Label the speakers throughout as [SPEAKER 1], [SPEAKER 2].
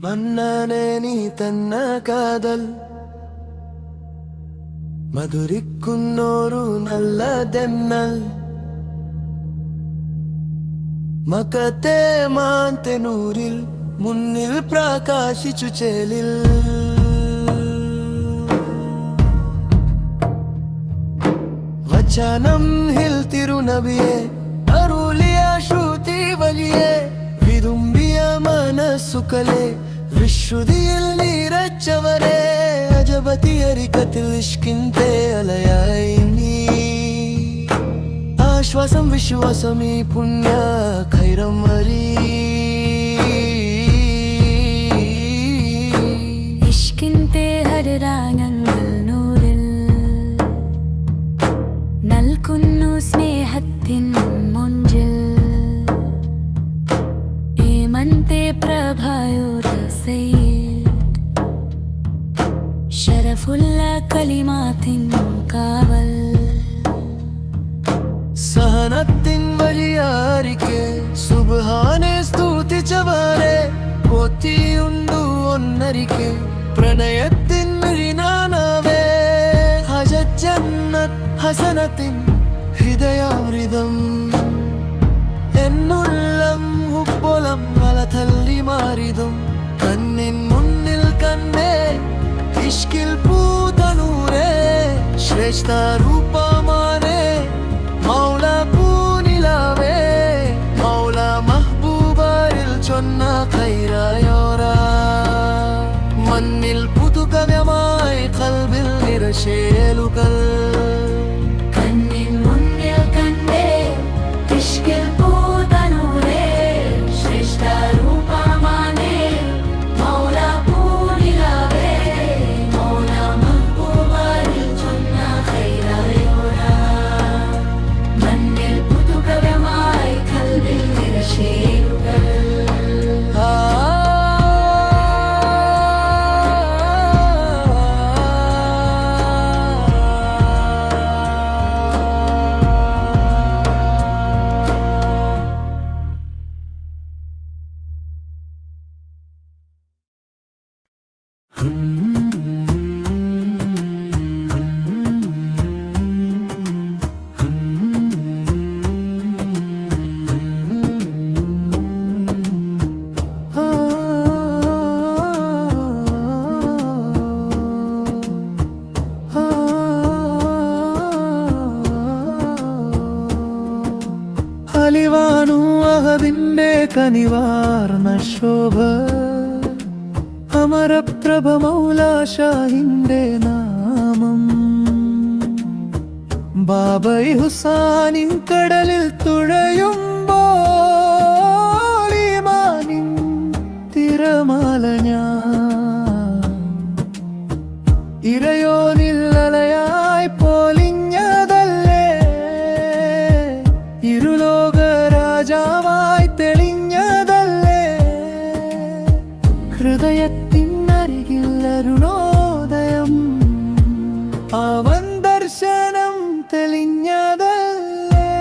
[SPEAKER 1] മന്നനെ നീ തന്ന കാതൽ മധുരിക്കുന്നോരു നല്ല ദെന്നൽ മകത്തെ മാന്തനൂരിൽ മുന്നിൽ പ്രകാശിച്ചു ചേലിൽ വചനം ഹിൽ തിരുനബിയെ അരുളിയ ശ്രുതി വലിയെ വിതുമ്പിയ മനസ്സുകളെ വിശുദ്ധിയിൽ നിറച്ചവരെ അജബതിയരിക്കത്തിൽ ഇഷ്കിന്റെ അലയായി നീ ആശ്വാസം വിശ്വാസം ഈ പുണ്യ ഖൈരം വരീ
[SPEAKER 2] ഇഷ്കിന്റെ ഹരിരാഗങ്ങൾ നൂറിൽ നൽകുന്നു സ്നേഹത്തിൻ മുഞ്ചിൽ ഏമന്തെ പ്രഭയുടെ സയ്യിദ് ശരഫുള്ള കലിമാത്തിൻ കാവൽ
[SPEAKER 1] സഹനത്തിൻ വലിയാരിക്കെ സുബ്ഹാനെ സ്തുതിച്ചവരെ കൊത്തിയുണ്ടു ഒന്നരിക്കെ പ്രണയത്തിൻ മിഴിനാനാവേ ഹജജന്നത്ത് ഹസനത്തിൻ ഹൃദയാമൃതം എന്നുള്ളം ഹുബ്ബൊലം വലതല്ലി മാറിതും കണ്ണിൻ മുന്നിൽ കണ്ണേ ഇഷ്കിൽ പൂതനൂരേ ശ്രേഷ്ഠ രൂപമാനേ മൗല പൂനിലാവേ മൗല മഹ്ബൂബരിൽ ചൊന്ന ഖൈറായോരാ മണ്ണിൽ പുതുകവ്യമായി ഖൽബിൽ നിറശേലുകൾ
[SPEAKER 2] കണ്ണിൻ മുന്നിൽ കണ്ടേ ഇഷ്കിൽ പൂതനൂരേ ശ്രേഷ്ഠ രൂപമാനേ മൗല പൂനിലാവേ മൗല മഹ്ബൂബരിൽ ചൊന്ന ഖൈറായോരാ മണ്ണിൽ പുതുകവ്യമായി ഖൽബിൽ നിറശേലുകൾ
[SPEAKER 1] അലിവാനു അഹദിന്റെ കനിവാർന്ന ശോഭ അമരപ്രഭ മൗലാഷാഹിന്റെ നാമം ബാബൈ ഹുസാനിൻ കടലിൽ തുഴയുമ്പോൾ ഈമാനിൻ തിരമാല ഞാൻ ഇരയോനിൽ അലയായി പൊലിഞ്ഞതല്ലേ ഇരുലോക രാജാവായി തെളിഞ്ഞതല്ലേ ഹൃദയത്തിൻ അരികിൽ അരുണോദയം അവൻ ദർശനം തെളിഞ്ഞതല്ലേ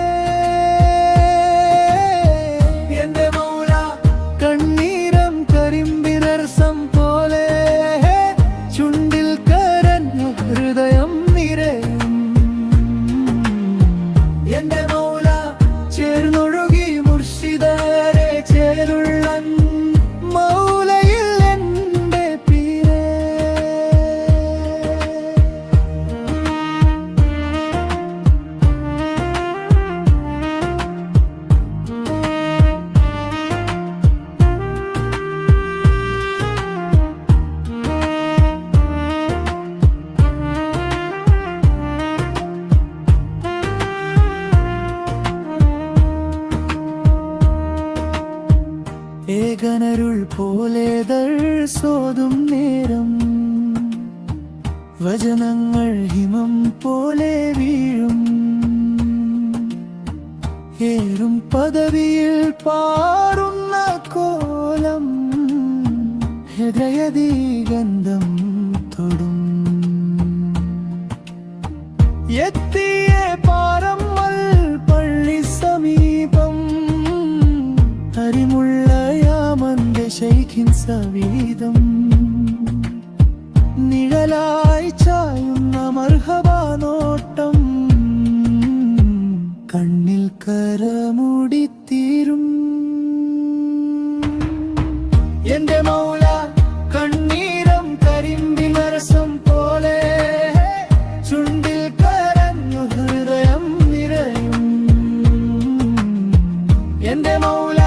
[SPEAKER 1] എന്റെ മൗല കണ്ണീരം കരിമ്പിനർസം പോലെ ചുണ്ടിൽ കരഞ്ഞു ഹൃദയം നിറയും എന്റെ മൗല ചേർന്നൊഴുകി മുർഷിദരെ ചേരുള്ളൻ മൗലയിൽ എന്റെ പീരേ ഏകനരുൾ പോലെ ദർശോതും നേരം വചനങ്ങൾ ഹിമം പോലെ വീഴും ഏറും പദവിയിൽ പാറുന്ന കോലം ഹൃദയദീഗന്ധം തൊടും എത്തിയ പാറമ്മൽ പള്ളി സമീപം ഹരിമുള്ള യാമന്റെ ശൈഖിൻ സവീതം നിഴലായി ചായുന്ന മർഹബാ നോട്ടം കണ്ണിൽ കരമുടിത്തീരും എന്റെ മൗല കണ്ണീരം കരിമ്പിനരസം പോലെ ചുണ്ടിൽ കരഞ്ഞു ഹൃദയം നിറയും എന്റെ മൗല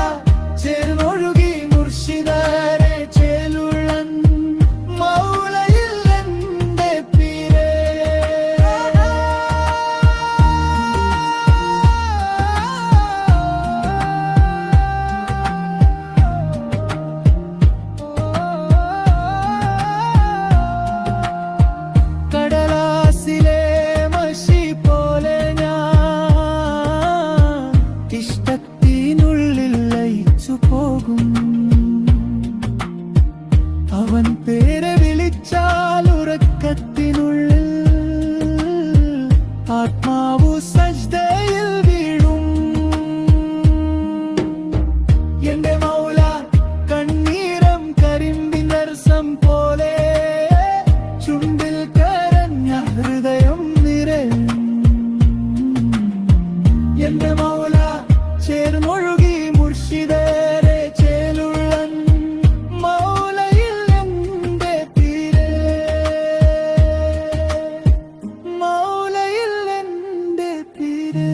[SPEAKER 1] ചേർന്നൊഴുകി മുർഷിദരെ ചേലുള്ളൻ മൗലയിൽ എന്റെ പീരേ കടലാസിലെ മഷി പോലെ ഞാൻ ഇഷ്ടത്തിനുള്ളിൽ ലയിച്ചു പോകും അവൻ പേരെ വിളിച്ചാൽ ഉറക്കത്തിനുള്ളിൽ ആത്മാവു സജ്ദയിൽ വീഴും എന്റെ മൗല കണ്ണീരം കരിമ്പിനരസം പോലെ ചുണ്ടിൽ കരഞ്ഞ ഹൃദയം നിറയും എന്റെ മൗല ചേർന്നൊഴുകി മുർഷിദരെ ചേലുള്ളൻ മൗലയിൽ എന്റെ പീരേ മൗലയിൽ എന്റെ പീരേ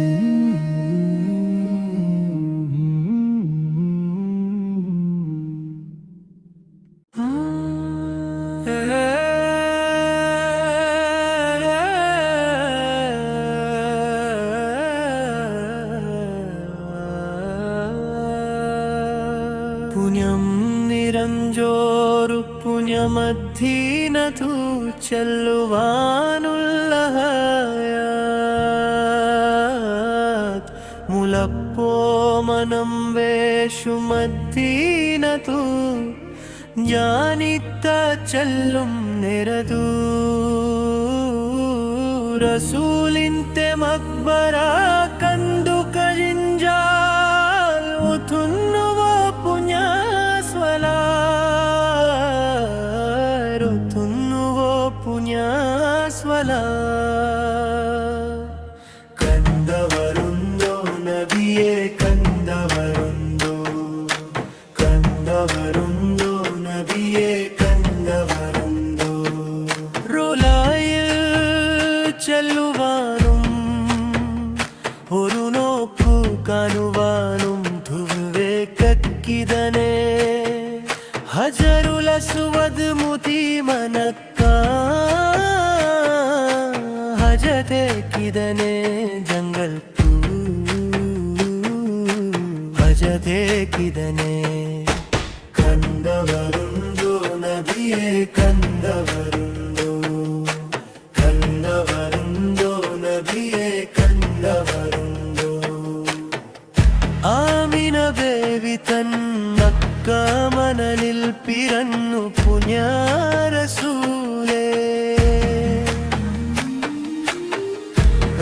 [SPEAKER 1] പുണ്യം നിരഞ്ജോരു പുണ്യമധീനതു ചെല്ലുവാനുള്ള ഹയാത്ത് മുലപ്പോ മനം വേഷുമധീനതു ഞാനിത്ത ചെല്ലും നിരതു റസൂലിന്റെ മക്ബറ കണ്ടു കഴിഞ്ഞാൽ ഒത്തുന്നുവോ പുണ്യാസ്വലാ പുണ്യാസ്വലാ കണ്ടവരുണ്ടോ നബിയെ കണ്ടവരുണ്ടോ കണ്ടവരുണ്ടോ നബിയെ കണ്ടവരുണ്ടോ റോലായിൽ ചെല്ലുവാനും ഒരു നോക്കു കാണുവാനും ധുവേക്കിതനെ ഹജറുൽ അസ്വദ് മുതിമനക്ക ഹജതെ കിതനെ ജംഗൽ ഹജതെ കിതനെ കണ്ടവരുണ്ടോ നബിയെ കണ്ടവരുണ്ടോ കണ്ടവരുണ്ടോ നബിയെ കണ്ടവരുണ്ടോ ആമിന ബേബി തന്നക്ക മനലിൽ പിറന്നു പുണ്യാരസൂലേ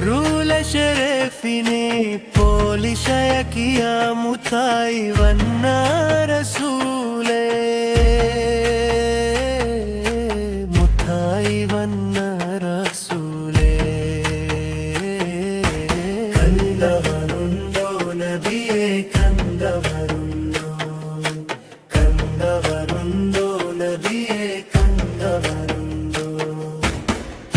[SPEAKER 1] റൂല ഷെറഫിനെ പോലിഷയക്കിയ മുത്തായി വന്ന റസൂലേ മുത്തായി വന്ന റസൂലേ കണ്ടവരുണ്ടോ നബിയെ കണ്ടവരുണ്ടോ കണ്ടവരുണ്ടോ നബിയെ കണ്ടവരുണ്ടോ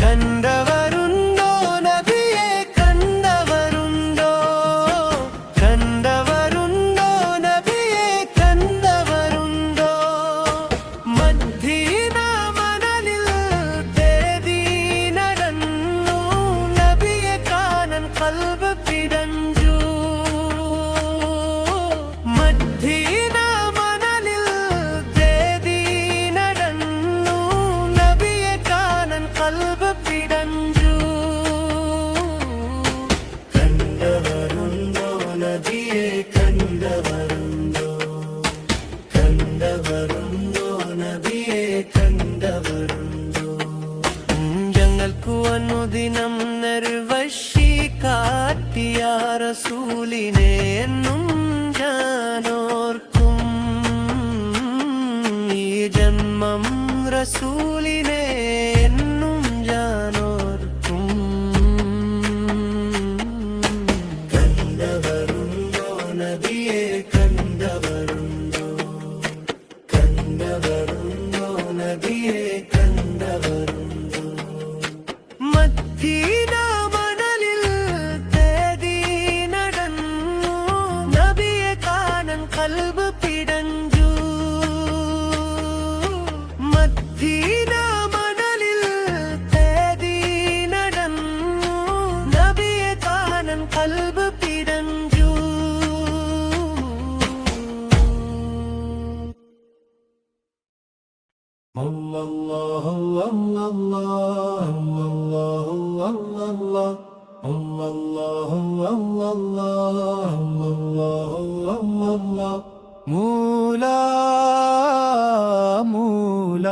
[SPEAKER 1] കണ്ടവരുണ്ടോ നബിയെ കണ്ടവരുണ്ടോ കണ്ടവരുണ്ടോ നബിയെ റസൂലിനെ എന്നും ഞാനോർക്കും. കണ്ടവരുണ്ടോ നബിയെ കണ്ടവരുണ്ടോ, കണ്ടവരുണ്ടോ നബിയെ കണ്ടവരുണ്ടോ. മദീന മണലിൽ തേടി നടന്നു, നബിയെ കാണാൻ ഖൽബ് പിടഞ്ഞു. മദീന മണലിൽ തേടി നടന്നു, നബിയെ കാണാൻ ഖൽബ് പിടഞ്ഞു. അല്ലാഹു അല്ലാഹു അല്ലാഹു അല്ലാഹു അല്ലാഹു. മൂല മൂല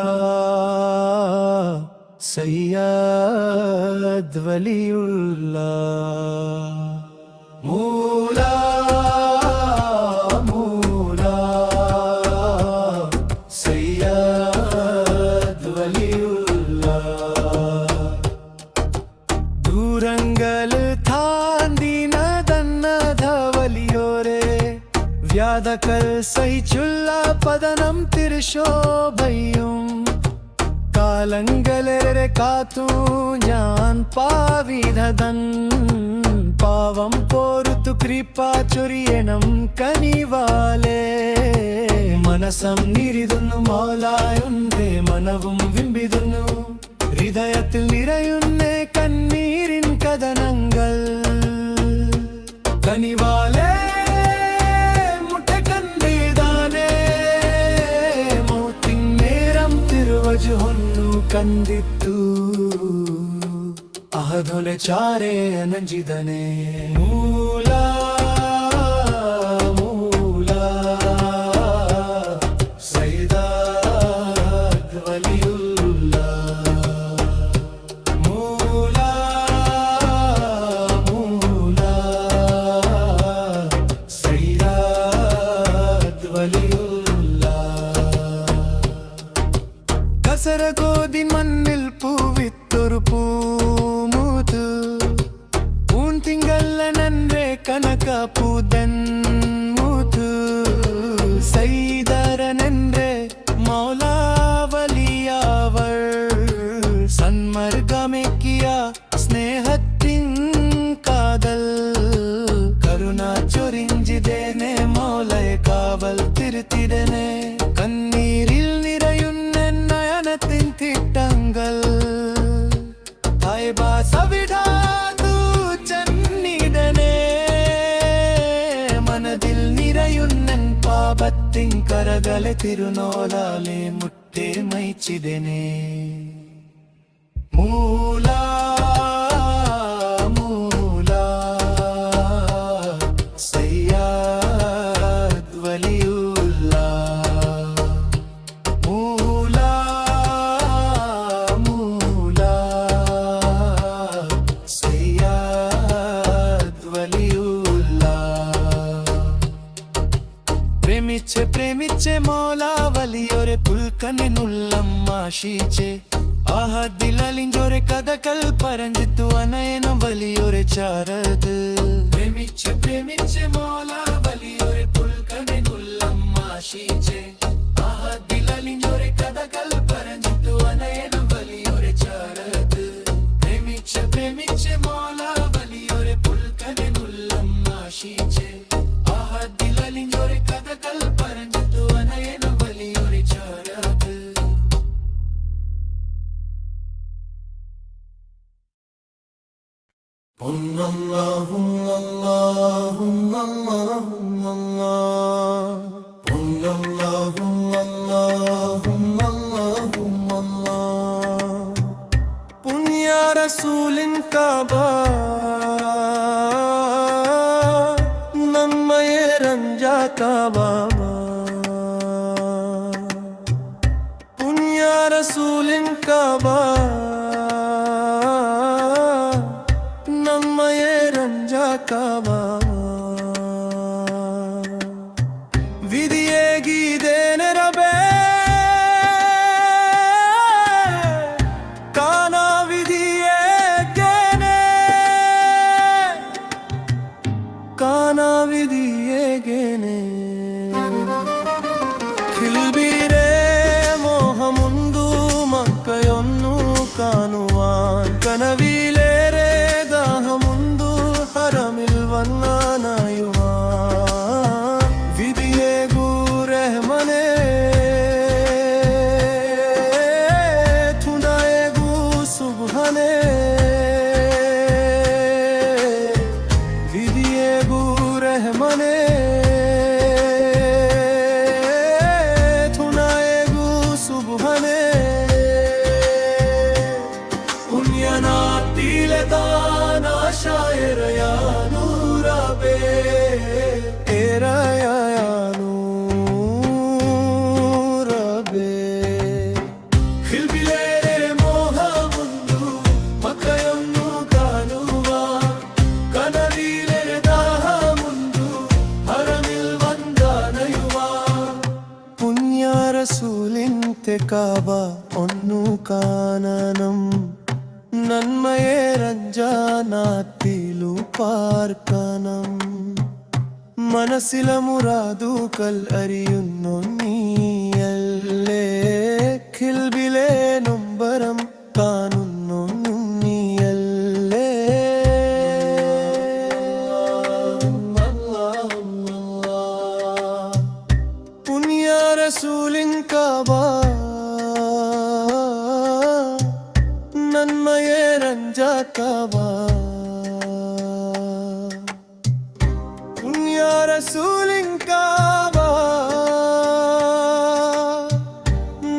[SPEAKER 1] സയ്യദ് വലിയുല്ലാഹ്. മൂല മൂല സയ്യദ് വലിയുല്ലാഹ്. ദൂരങ്ങൾ താണ്ടി നടന്നത വലിയോരെ, വ്യാധകൾ സഹിച്ചുള്ള പതനം തിരുശോഭയും. കാലങ്ങളേറെ കാത്തു ഞാൻ പാവിധതൻ, പാവം പോരുത്തു കൃപ ചൊരിയണം കനിവാലേ. മനസം നിരിതുന്നു മൗലായുണ്ടേ, മനവും വിമ്പിതുന്നു ഹൃദയത്തിൽ നിറയുന്നേ കണ്ണീരിൻ കഥനങ്ങൾ. കനിവാലേ ಹೊನ್ನು ಕಂದಿತ್ತು, ಅಹದೊಲೆ ಚಾರೆ ನಂಜಿದನೆ. ಮೂಲ ಮೂಲ ಸೈಯದ್ ವಲಿಯುಲ್ಲಾಹ್. ಮೂಲ ಮೂಲ ಸೈಯದ್ ವಲಿಯುಲ್ಲಾಹ್. കസരഗോതി മണ്ണിൽ പൂവിത്തൊരു പൂമുത്, പൂന്തിങ്കല്ല നൻറെ കനക പൂതൻ മുതു. സൈദരനെന്റെ മൗലാവലിയാവൾ, സന്മർഗമേക്കിയ സ്നേഹത്തിൻ കാതൽ. കരുണ ചൊരിഞ്ചിതേനെ മൗലയെ കാവൽ തിരുത്തിടനെ. കണ്ണീരിൽ നിറയുന്ന നയനത്തിൻ തിട്ടങ്ങൾ, സവിടാതു ചന്നിടനെ. മനതിൽ നിറയുന്നൻ പാപത്തിൻ കരകളെ തിരുനോലാലെ മുട്ടേ മൈച്ചിടനെ. മൂല മൂല സയ്യദ് വലിയുല്ലാഹ്. മൂല മൂല സയ്യദ് വലിയുല്ലാഹ്. പ്രേമിച്ച് പ്രേമിച്ച് മൗലാ വലിയൊരെ പുൽക്കനിനുള്ളം ആശിച്ച്, ആഹദിലലിഞ്ചൊരെ കഥകൾ പറഞ്ഞിത്തു അനയനം വലിയൊരെ ചാരത്. പ്രേമിച്ച് പ്രേമിച്ച് മൗലാ വലിയൊരെ പുൽക്കനിനുള്ളം ആശിച്ച്, ആഹദിലലിഞ്ചൊരെ കഥകൾ പറഞ്ഞിത്തു അനയനം വലിയൊരെ ചാരത്. പ്രേമിച്ച് പ്രേമിച്ച് മൗലാ വലിയൊരെ പുൽക്കനിനുള്ളം ആശിച്ച്, ആഹദിലലിഞ്ചൊരെ കഥകൾ പറഞ്ഞിത്തു അനയനം വലിയൊരെ ചാരത്. അല്ലാഹു അല്ലാഹു അല്ലാഹു അല്ലാഹു അല്ലാഹു അല്ലാഹു റസൂലിന്റെ കാബ ഒന്നു കാണണം നന്മയെ രഞ്ജാനാത്തിലു പാർക്കണം മനസ്സിലെ മുറാദുകൾ അറിയുന്നു നീയല്ലേ ഖിൽബിലെ നൊമ്പരം കാണുന്നു നീയല്ലേ പുണ്യ റസൂലിൻ കാബ നന്മയെ രഞ്ജാക്കാബ പുണ്യ റസൂലിൻ കാബ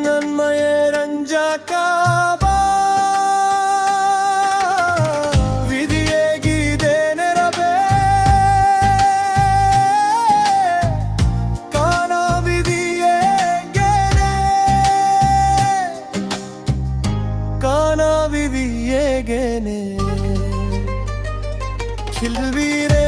[SPEAKER 1] നന്മയെ രഞ്ജാക്കാബ വിധിയേകിതേനെ റബ്ബേ കാണാ വിധിയേകനെ കാണാ വിധിയേകനെ ഖിൽബിലെ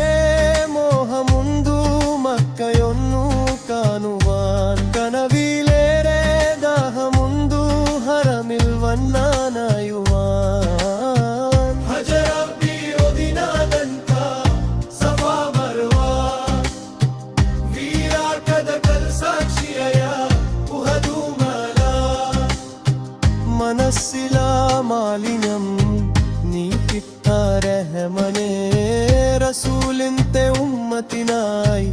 [SPEAKER 1] മോഹമുണ്ടു മക്കയൊന്നു കാണുവാൻ കനവിലേറെ ദാഹമുണ്ടു ഹറമിൽ വന്നാനായുവാൻ ഹജറബി ഒദിനാദൻക സഫാ മർവ വീരാർക്കഥകൾ സാക്ഷിയായ ഉഹദു മല മനസ്സിലാ മാലിന്യം നീ കിട്ട റഹ്മനേ റസൂലിന്റെ ഉമ്മത്തിനായി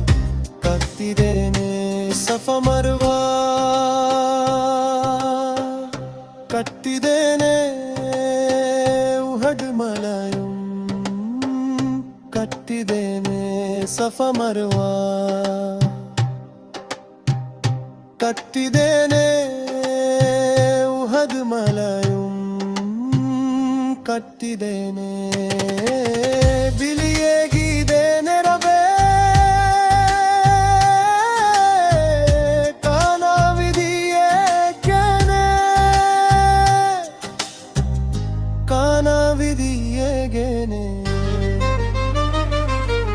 [SPEAKER 1] കത്തിരേനെ സഫ മർവ കത്തിരേനെ ഉഹദ് മലയും കത്തിരേനെ സഫ മർവ കത്തിരേനെ ഉഹദ് മലയും കത്തിരേനെ ബിലിയേകിതേനെ റബ്ബേ കാണാ വിധിയേകനെ കാണാ വിധിയേകനെ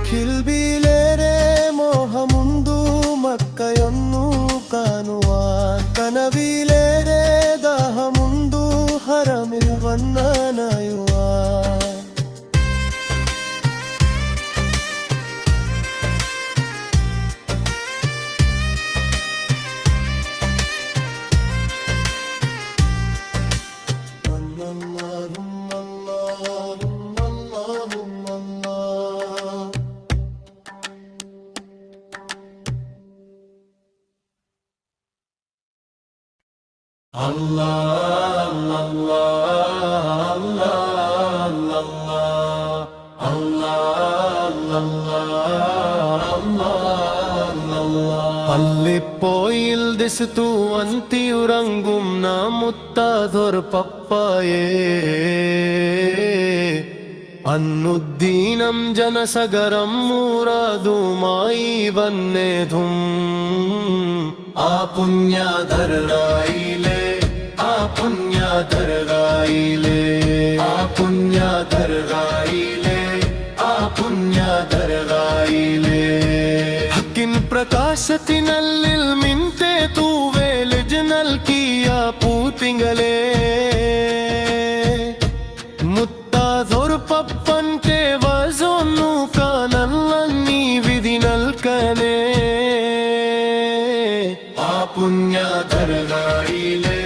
[SPEAKER 1] ഖിൽബിലേറെ മോഹമുണ്ടു മക്കയൊന്നു കാണുവാൻ കനവിലേറെ ദാഹമുണ്ടു ഹറമിൽ വന്നാനായുവാൻ പള്ളിപ്പോയിൽ ദിസ്തു അന്തിയുറങ്ങും നാം മുത്താതൊർ പപ്പായേ അന്നുദ്ദീനം ജനസഗരം മുറാദുമായി വന്നേതും ആ പുണ്യദർഗായിലെ ആ പുണ്യദർഗായിലെ ആ പുണ്യദർഗായിലെ ആ പുണ്യദർഗായിലെ ഹക്കിൻ പ്രകാശത്തിനല്ലിൽ മിൻതെ തൂവേൽ ജനൽ കിയ പൂത്തിങ്കളേ മുത്താതൊരു പപ്പന്റെ വസൊന്നു കാണല്ല നീ വിധി നൽകനേ ആ പുണ്യദർഗായിലെ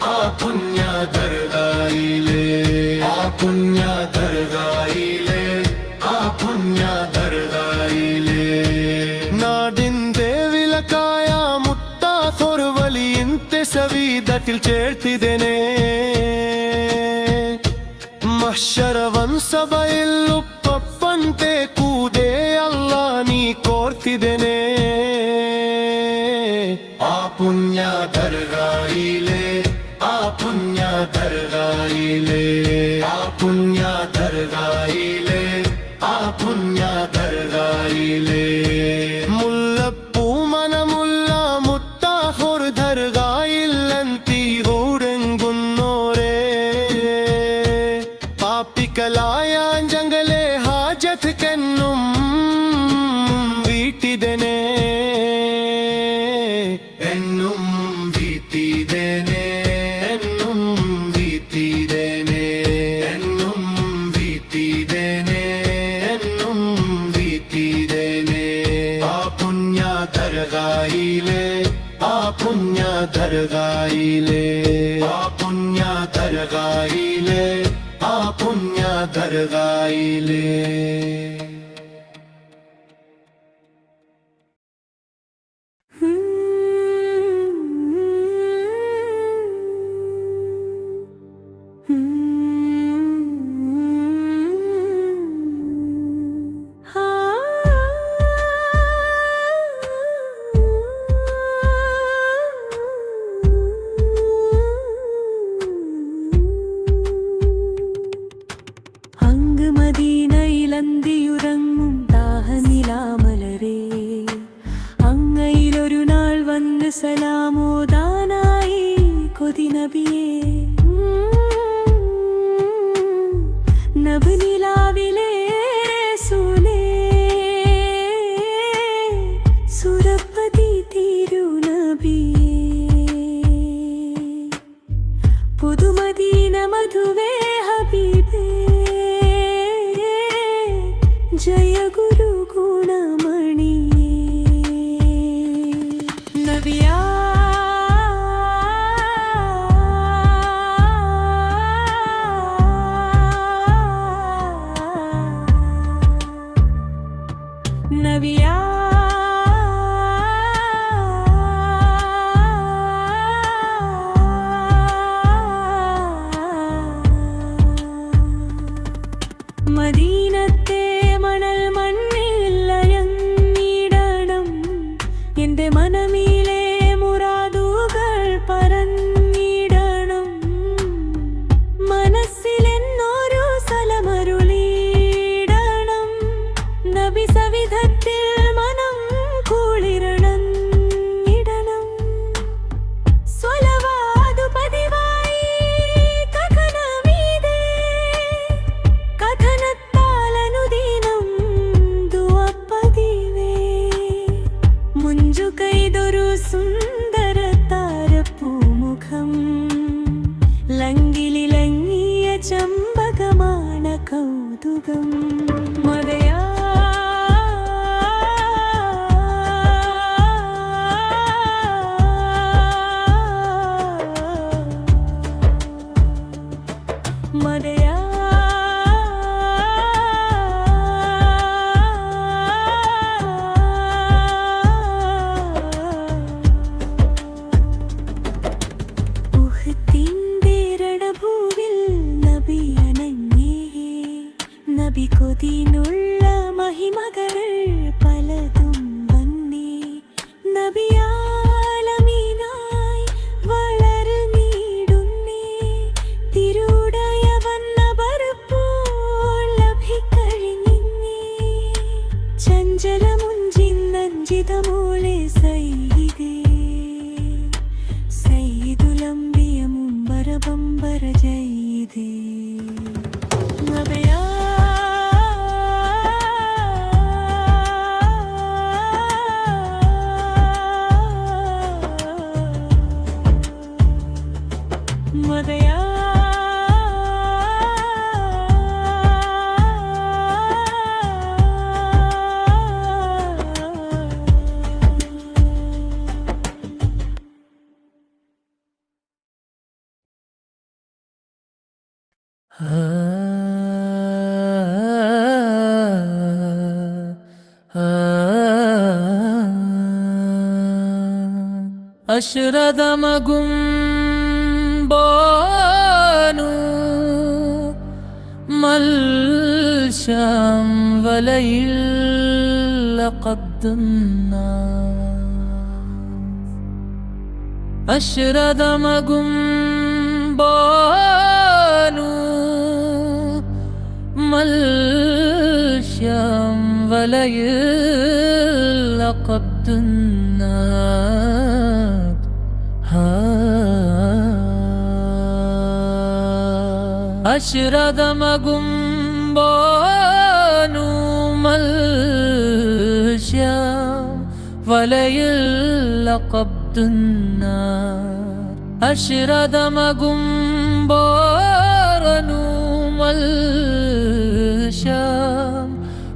[SPEAKER 1] ആ പുണ്യദർഗായിലെ ആ പുണ്യദർഗായിലെ ആ പുണ്യദർഗായിലെ നാടിന്റെ വിലക്കായ മുത്താതൊരു വലിയത്തെ സവിധത്തിൽ ചേർത്തിതനെ മഹ്ശരവൻ സഭയിൽ ഉപ്പപ്പന്റെ കൂടെ അല്ലാ നീ കോർത്തിതനെ ആ പുണ്യദർഗായിലെ ആ പുണ്യദർഗായിലെ ആ പുണ്യദർഗായിലെ ആ പുണ്യദർഗായിലെ മുല്ലപ്പൂ മനമുല്ല മുത്താതൊർ ദർഗായിൽ അന്തികൂടെങ്കുന്നോരേ പാപ്പിക്കലായ ജംഗലെ ഹാജത്ത് കെന്നും വീട്ടിതനെ എന്നും ആ പുണ്യ ദർഗായിലെ ആ പുണ്യ ദർഗായിലെ ആ പുണ്യ ദർഗായിലെ
[SPEAKER 2] മദീനയിലന്തിയുറങ്ങും ദാഹനിലാമലരേ അങ്ങയിലൊരു നാൾ വന്ന് സലാമോദാനായി കൊതി നബിയേ നബിനിലാവിലെ റസൂലേ സുരപതി തിരു നബിയേ പുതുമദീന മധുവേ ഹബീബേ ജയ ഗുരു ഗുണമണിയേ നബിയാ നബിയാ മദീനത്തെ മണൽ മണ്ണിൽ ലയങ്ങിടണം എന്റെ മനമിലെ മുറാദുകൾ പറന്നിടണം മനസ്സിലെന്നൊരു സലമരുളിടണം നബി സവിധത്തിൽ മനം കുളിരണം ഇടണം സ്വലവാതു പതിവായി കഥനമീതേ കഥനത്താലനുദിനം ദുആപ്പതിവേ മുഞ്ചു കൈതൊരു സുന്ദര താരപ്പൂമുഖം ലങ്കിലിലങ്ങിയ ചമ്പകമാണ കൗതുകം മതയാ മതയാ ഉഹദിന്റെ രണഭൂവിൽ നബി അണഞ്ഞേ നബി കൊതിനുള്ള മഹിമകൾ പലതും വന്നേ നബിയാലമീനായി വളർന്നിടുന്നേ തിരുടയ വന്നവർപ്പോൾ ലഭിക്കഴിഞ്ഞേ ചഞ്ചലമുഞ്ചിന്നഞ്ചിതമൂലെ സയ്യിദേ സയ്യിദുലംബിയ മുമ്പര ബമ്പര ജയ്യിദേ നബിയാ മദയാ
[SPEAKER 3] അശ്രദമകും ബോനു മൽശം വലയിൽ ലഖദ്ന അശ്രദമകും ബോനു മൽശം വലയിൽ ലഖദ്ന അശ്രദമകും ബോനു മൽശം വലയിൽ ലഖദ്ന അശ്രദമകും ബോനു മൽശം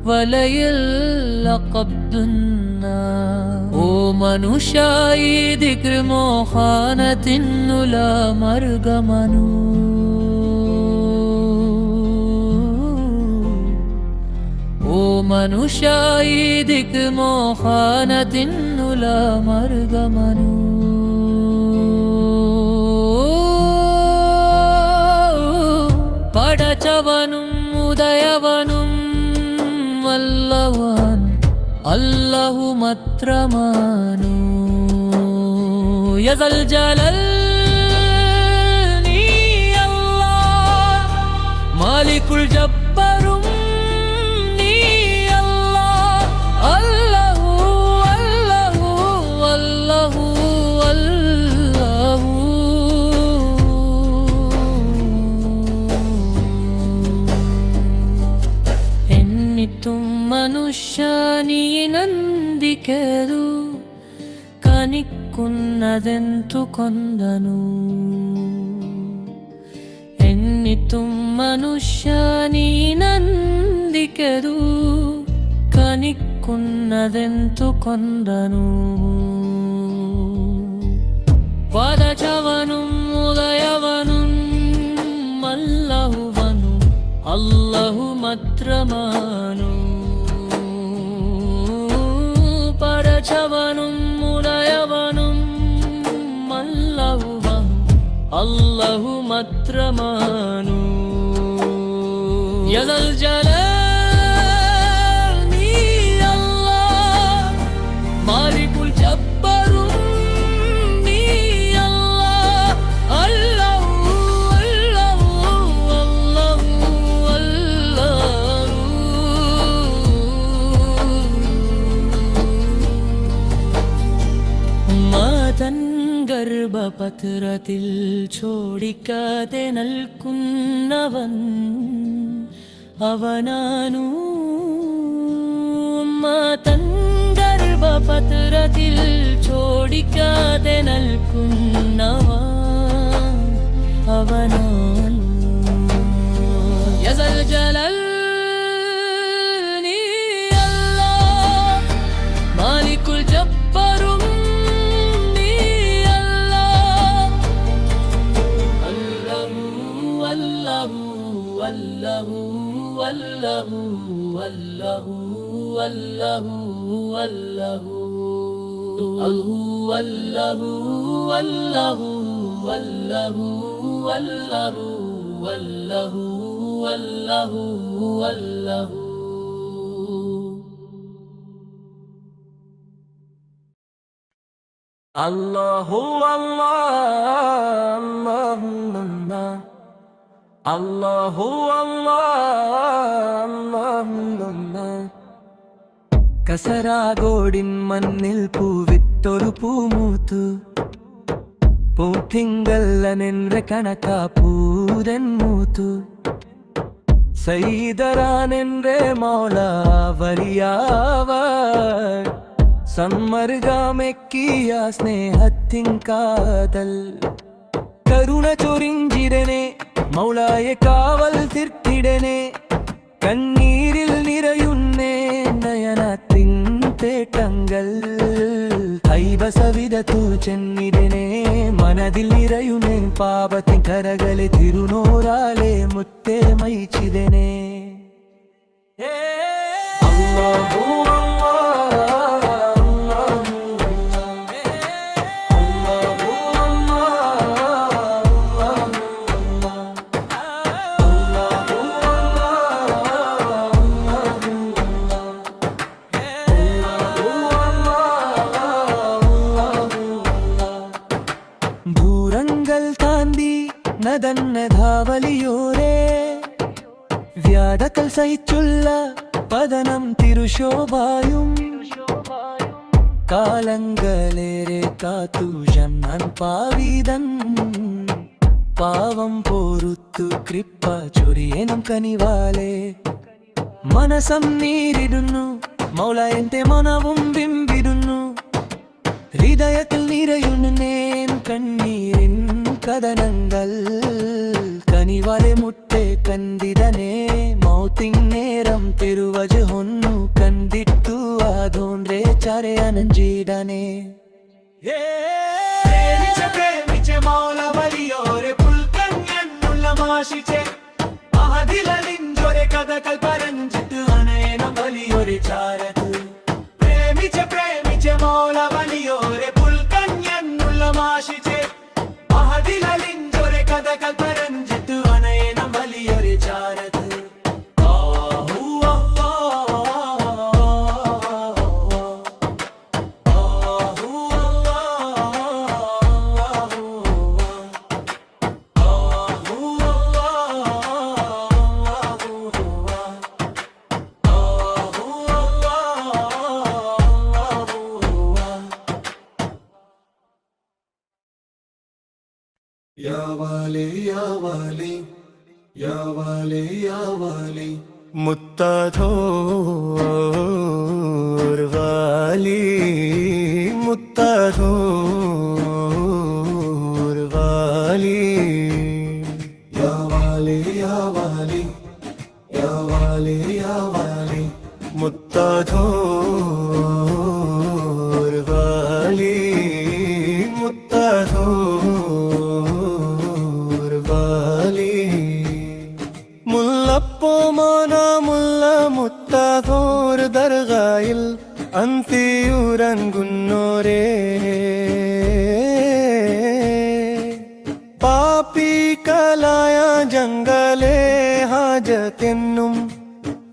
[SPEAKER 3] വലയിൽ ലഖദ്ന ഓ മനുഷ്യ ഈ ദിക്ർ മോഹാനത്തിനുള്ള മാർഗമനു ഓ മനുഷ്യ ഈ ദിക്ർ മോഹാനത്തിനുള്ള മാർഗമനു പടച്ചവനും ഉദയവനും വല്ലവൻ അല്ലാഹു മാത്രമാനു യസൽ ജലൽ നീ അല്ലാഹ് മാലികുൽ ജബ്ബറും നീ അല്ലാഹ് അല്ലാഹു അല്ലാഹു അല്ലാഹു അല്ലാഹു എന്നിട്ടും മനുഷ്യ നീ ನಂದಿಕೆದು ಕನಿಕ್ಕುನ್ನದೆಂತು ಕೊಂದನು ಎನ್ನಿತು ಮನುಷ್ಯ ನೀ ನಂದಿಕೆದು ಕನಿಕ್ಕುನ್ನದೆಂತು ಕೊಂದನು ಪದಚವನು ಉದಯವನು ಮಲ್ಲಹುವನು ಅಲ್ಲಹು ಮಾತ್ರಮಾನು പടച്ചവനും ഉദയവനും മല്ലഹുവനും അല്ലാഹു മാത്രമാനു യസൽ ജലാൽ നീ അല്ലാഹ് മാലികുൽ ജബ്ബറും നീ അല്ലാഹ് അല്ലാഹു അല്ലാഹു അല്ലാഹു അല്ലാഹു തൻ ഗർഭപത്രത്തിൽ ചോടിക്കാതെ നൽകുന്നവൻ അവനാനു തൻ ഗർഭപത്രത്തിൽ ചോടിക്കാതെ നൽകുന്നവൻ അവനാനു യസൽ ജലൽ നീ അല്ലാഹ് മാലികുൽ ജബ്ബറും والله والله والله والله والله والله والله والله والله والله والله والله الله الله കസരാഗോഡിൻ മണ്ണിൽ പൂവിത്തൊരു പൂമൂത്തു പൂത്തിങ്കല്ലനെന്റെ കണക്കാ പൂരൻ മൂത്തു സൈദറാനെന്റെ മൗല വരിയാവ സമ്മർഗമെക്കിയ സ്നേഹത്തിൻ കാതൽ കരുണ ചൊരിഞ്ചിരനെ മൗലായെ കാവൽ തീർത്തിടനെ കണ്ണീരിൽ നിറയുന്നേ നയനത്തിൻ തേട്ടങ്ങൾ കൈവസവിധത്തു ചെന്നിടനെ മനതിൽ നിറയുന്നേ പാപത്തിൻ കരകളെ തിരുനോരാലെ മുത്തേ മയിച്ചിടനെ അല്ലാഹു ധാവലിയോരേ വ്യാധക്കൽ സഹിച്ചുള്ള പതനം തിരുശോഭായും കാലങ്ങളേറെ കാത്തു ജന്നാൻ പാവിതൻ പാവം പോരുത്തു കൃപ ചൊരിയനം കനിവാലേ മനസം നീരിടുന്നു മൗല എന്റെ മനവും ബിംബിടുന്നു ഹൃദയത്തിൽ നിറയുന്നേൻ കണ്ണീരിൻ കഥനങ്ങൾ കനിവാലെ മുട്ടെ കണ്ടിടനെ മൗത്തിൻ നേരം തിരുവജ ಹೊನ್ನು കണ്ടിട്ടു മുത്താധോൻറെ ചരയനഞ്ചീടനെ പ്രേമിച്ച മൗല വലിയോരെ പുൽക്കഞ്ഞെന്നുള്ള മാഷിച്ചെ മഹദിലിഞ്ചൊരെ കഥകൾ പറഞ്ഞിട്ട് അനയനം വലിയൊരു ചാരത്ത് പ്രേമിച്ച മൗല വലിയോരെ പുൽക്കഞ്ഞെന്നുള്ള മാഷിച്ചെ മഹദിലിഞ്ചൊരെ കഥകൾ പറഞ്ഞിട്ട് അനയനം വലിയൊരു ചാരത്ത്
[SPEAKER 1] या वाले या वाले या वाले या वाले
[SPEAKER 3] മുത്താധോർ വാലി മുത്താധോർ വാലി
[SPEAKER 1] या वाले या वाले या वाले या वाले
[SPEAKER 3] മുത്താധോർ വാലി മുത്താധോർ വാലി മുല്ലപ്പോ മോന മുല്ല മുത്താധോർ ദർഗായിൽ അന്തിയുറങ്ങുന്നോരേ പാപികളായ ജംഗലേ ഹാജത്തെന്നും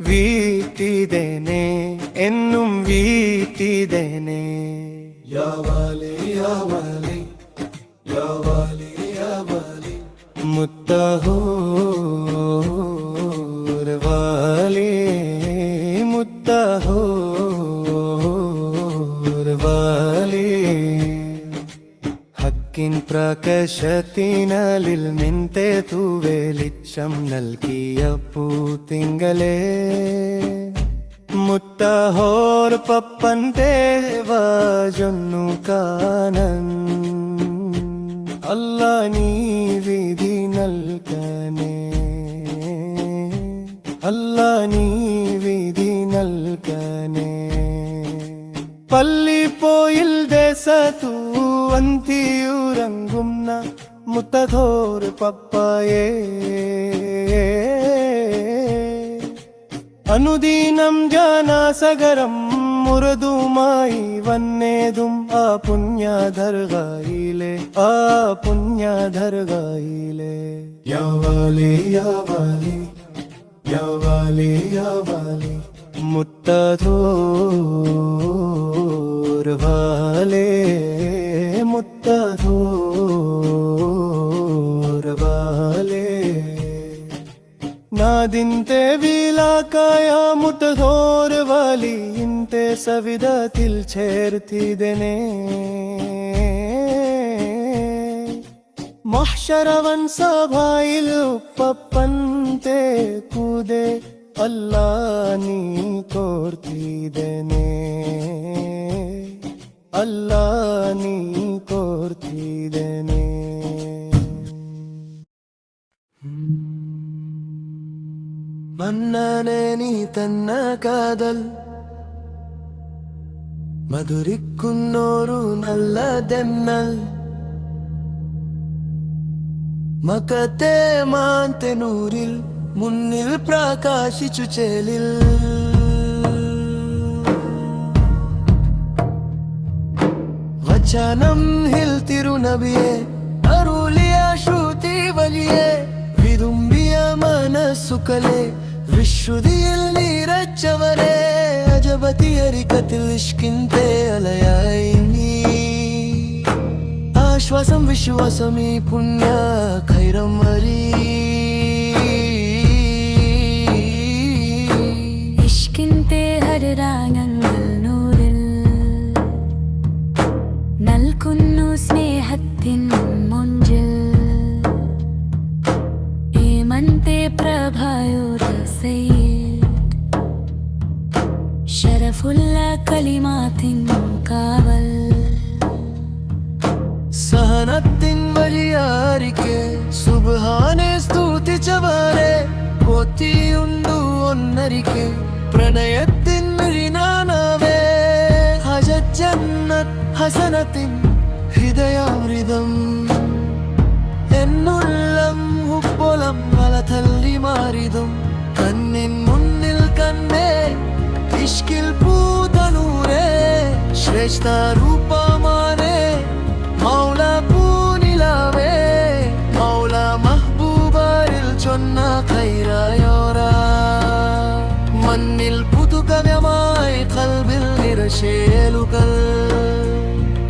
[SPEAKER 3] വീട്ടിദേനെ എന്നും വീട്ടിദേനെ
[SPEAKER 1] या वाले या वाले या वाले या वाले
[SPEAKER 3] മുത്താധോർ വാലി മുത്താധോർ വാലി ഹക്കിൻ പ്രകാശത്തിനലിൽ നിന്റെ തൂവെളിച്ചം നൽകിയ പൂത്തിങ്കളേ മുത്താധോർ പപ്പന്റെ വാജൊന്നു കാണൻ അല്ലാ നീ വിധി നൽകണേ അല്ലാ നീ വിധി നൽകണേ പള്ളിപ്പോയിൽ ദേശത്തു അന്തിയുറങ്ങുന്ന മുത്തധോർ പപ്പായേ അനുദിനം ജാനാസഗരം മുറതുമായി വന്നേതും ആ പുണ്യദർഗായിലെ
[SPEAKER 1] या वाले या वाले या वाले या वाले
[SPEAKER 3] മുത്തധോർ വാലേ മുത്തധോർ വാലേ നാദിന്റെ വിലാക്കായ മുത്തധോർ വാലിന്റെ സവിധത്തിൽ ചേർത്തിതനെ മഹ്ശരവൻ സഭയിൽ ഉപ്പപ്പന്റെ കൂടെ അല്ലാ നീ കോർത്തിതനെ അല്ലാ നീ കോർത്തിതനെ
[SPEAKER 1] മന്നനെ നീ തന്ന കാതൽ മധുരിക്കുന്നോരു നല്ല ദെന്നൽ മക്കത്തെ മാന്തനൂരിൽ മുന്നിൽ പ്രകാശിച്ചു ചേലിൽ വചനം ഹിൽ തിരുനബിയെ അരുളിയ ശ്രുതി വലിയെ വിതുമ്പിയ മനസ്സുകളെ വിശുദ്ധിയിൽ നിറച്ചവരെ അജബതിയരിക്കത്തിൽ ഇഷ്കിന്റെ അലയായി നീ ആശ്വാസം വിശ്വാസം ഈ പുണ്യ ഖൈരം വരീ
[SPEAKER 2] ഇഷ്കിന്റെ ഹരിരാഗങ്ങൾ നൂറിൽ നൽകുന്നു സ്നേഹത്തിൻ മുഞ്ചിൽ ഏമന്തെ പ്രഭയുടെ സയ്യിദ് ശരഫുള്ള കലിമാത്തിൻ കാവൽ
[SPEAKER 1] സഹനത്തിൻ വഴിയാരിക്കെ സുബ്ഹാനെ സ്തുതിച്ചവരെ കൊത്തിയുണ്ടു ഒന്നരിക്കെ പ്രണയത്തിൻ മിഴിനാനാവേ
[SPEAKER 3] ജന്നത്ത് ഹസനത്തിൻ ഹൃദയാമൃതം എന്നുള്ളം ഉപ്പൊലം വലതല്ലി മാറിതും കണ്ണിൻ മുന്നിൽ കണ്ടേ ഇഷ്കിൽ പൂതനൂരേ ശ്രേഷ്ഠ രൂപമാനേ മൗല പൂനിലാവേ മൗല മഹ്ബൂബരിൽ ചൊന്ന ഖൈറായോര മണ്ണിൽ പുതുകവ്യമായി കൽബിൽ നിറശേലുകൾ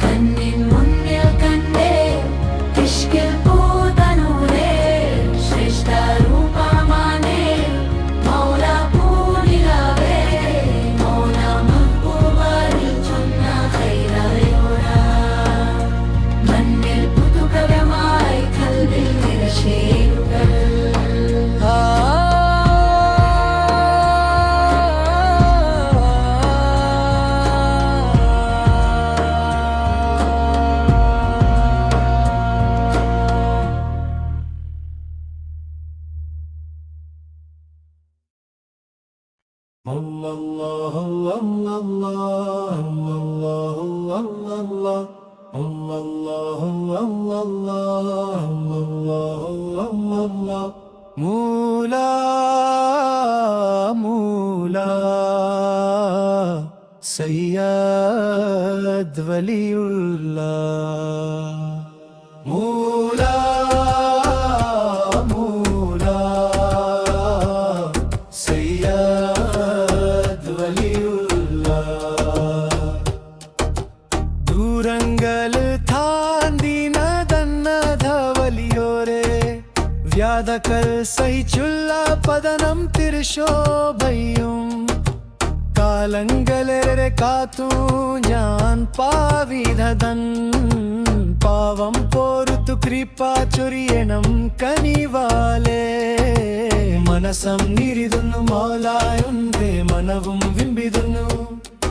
[SPEAKER 2] കണ്ണിൻ മുന്നിൽ കണ്ടേ ഇഷ്കിൽ പൂതനൂരേ ശ്രേഷ്ഠ രൂപമാനേ മൗല പൂനിലാവേ മൗല മഹ്ബൂബരിൽ ചൊന്ന ഖൈറായോര മണ്ണിൽ പുതുകവ്യമായി കൽബിൽ നിറശേലുകൾ
[SPEAKER 1] Allah Allah Allah Allah Allah Allah Allah
[SPEAKER 3] മൂലാ മൂലാ Syed വലിയുള്ള മൂലാ മൂലാ Syed വലിയുള്ള ദൂരങ്ങൾ താണ്ടിനതന്നത വലിയോരേ വ്യാധകൾ സഹിച്ചുള്ള പതനം തിരുശോഭയും കാലങ്ങളേറെ കാത്തു ഞാൻ പാവിധതൻ പാവം പോരുത്തു കൃപ ചൊരിയണം കനിവാലേ മനസം നിരിതുന്നു മൗലായുണ്ടേ മനവും വിമ്പിതുന്നു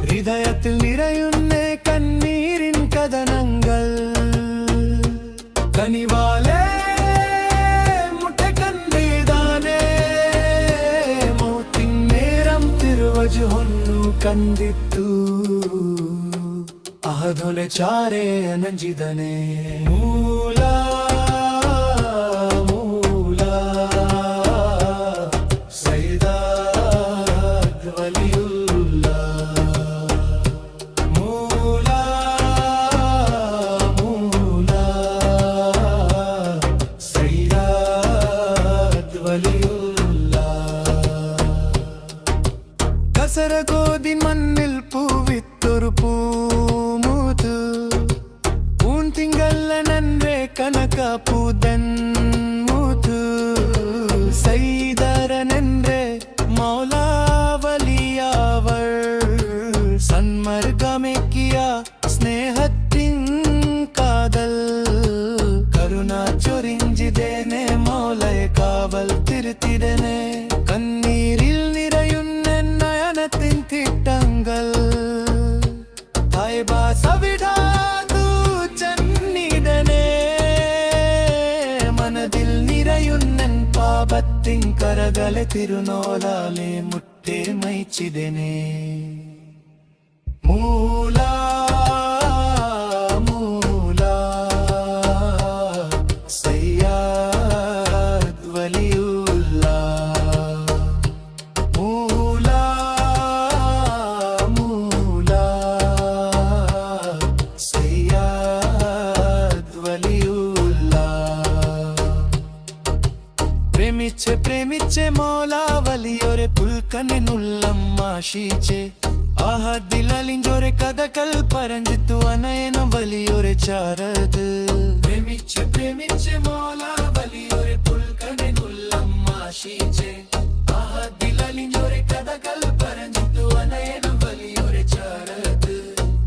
[SPEAKER 3] ഹൃദയത്തിൽ നിറയുന്നേ കണ്ണീരിൻ കഥനങ്ങൾ കനിവാലേ ಹೊನ್ನು ಕಂದಿತ್ತು ಅಹದೊಲೆ ಚಾರೆ ನಂಜಿದನೆ ಮೂಲ ಮೂಲ ಸೈಯದ್ ವಲಿಯುಲ್ಲ ಮೂಲ ಮೂಲ ಸೈಯದ್ ವಲಿಯುಲ್ಲ കസരഗോതി മണ്ണിൽ പൂവിത്തൊരു പൂമുതു പൂന്തിങ്കല്ല നൻറെ കനക പൂതൻ മുതു സൈദരനെന്റെ മൗലാവലിയാവൾ സന്മർഗമെക്കിയ സ്നേഹത്തിൻ കാതൽ കരുണ ചൊരിഞ്ചിതേനെ മൗലയെ കാവൽ തിരുത്തിടനെ കണ്ണീരിൽ നിറയുന്ന നയനത്തിൻ തിട്ടങ്ങൾ സവിടാതു ചന്നിടനെ മനതിൽ നിറയുന്നൻ പാപത്തിൻ കരകളെ തിരുനോലാലെ മുട്ടേ മൈച്ചിതനെ മൂലാ മൂലാ സയ്യദ് വലിയുള്ള മൂലാ മൂലാ സയ്യദ് വലിയുള്ള പ്രേമിച്ചെ പ്രേമിച്ചെ മൗലാ വലിയൊരെ പുൽക്കനുള്ളം ആശിച്ചെ ആഹദിലലിഞ്ചൊരെ കഥകൾ പറഞ്ഞിത്തു അനയനം വലിയൊരെ ചാരത് പ്രേമിച്ചെ പ്രേമിച്ചെ മൗലാ വലിയൊരെ പുൽക്കനുള്ളം ആശിച്ചെ ആഹദിലലിഞ്ചൊരെ കഥകൾ പറഞ്ഞിത്തു അനയനം വലിയൊരെ ചാരത്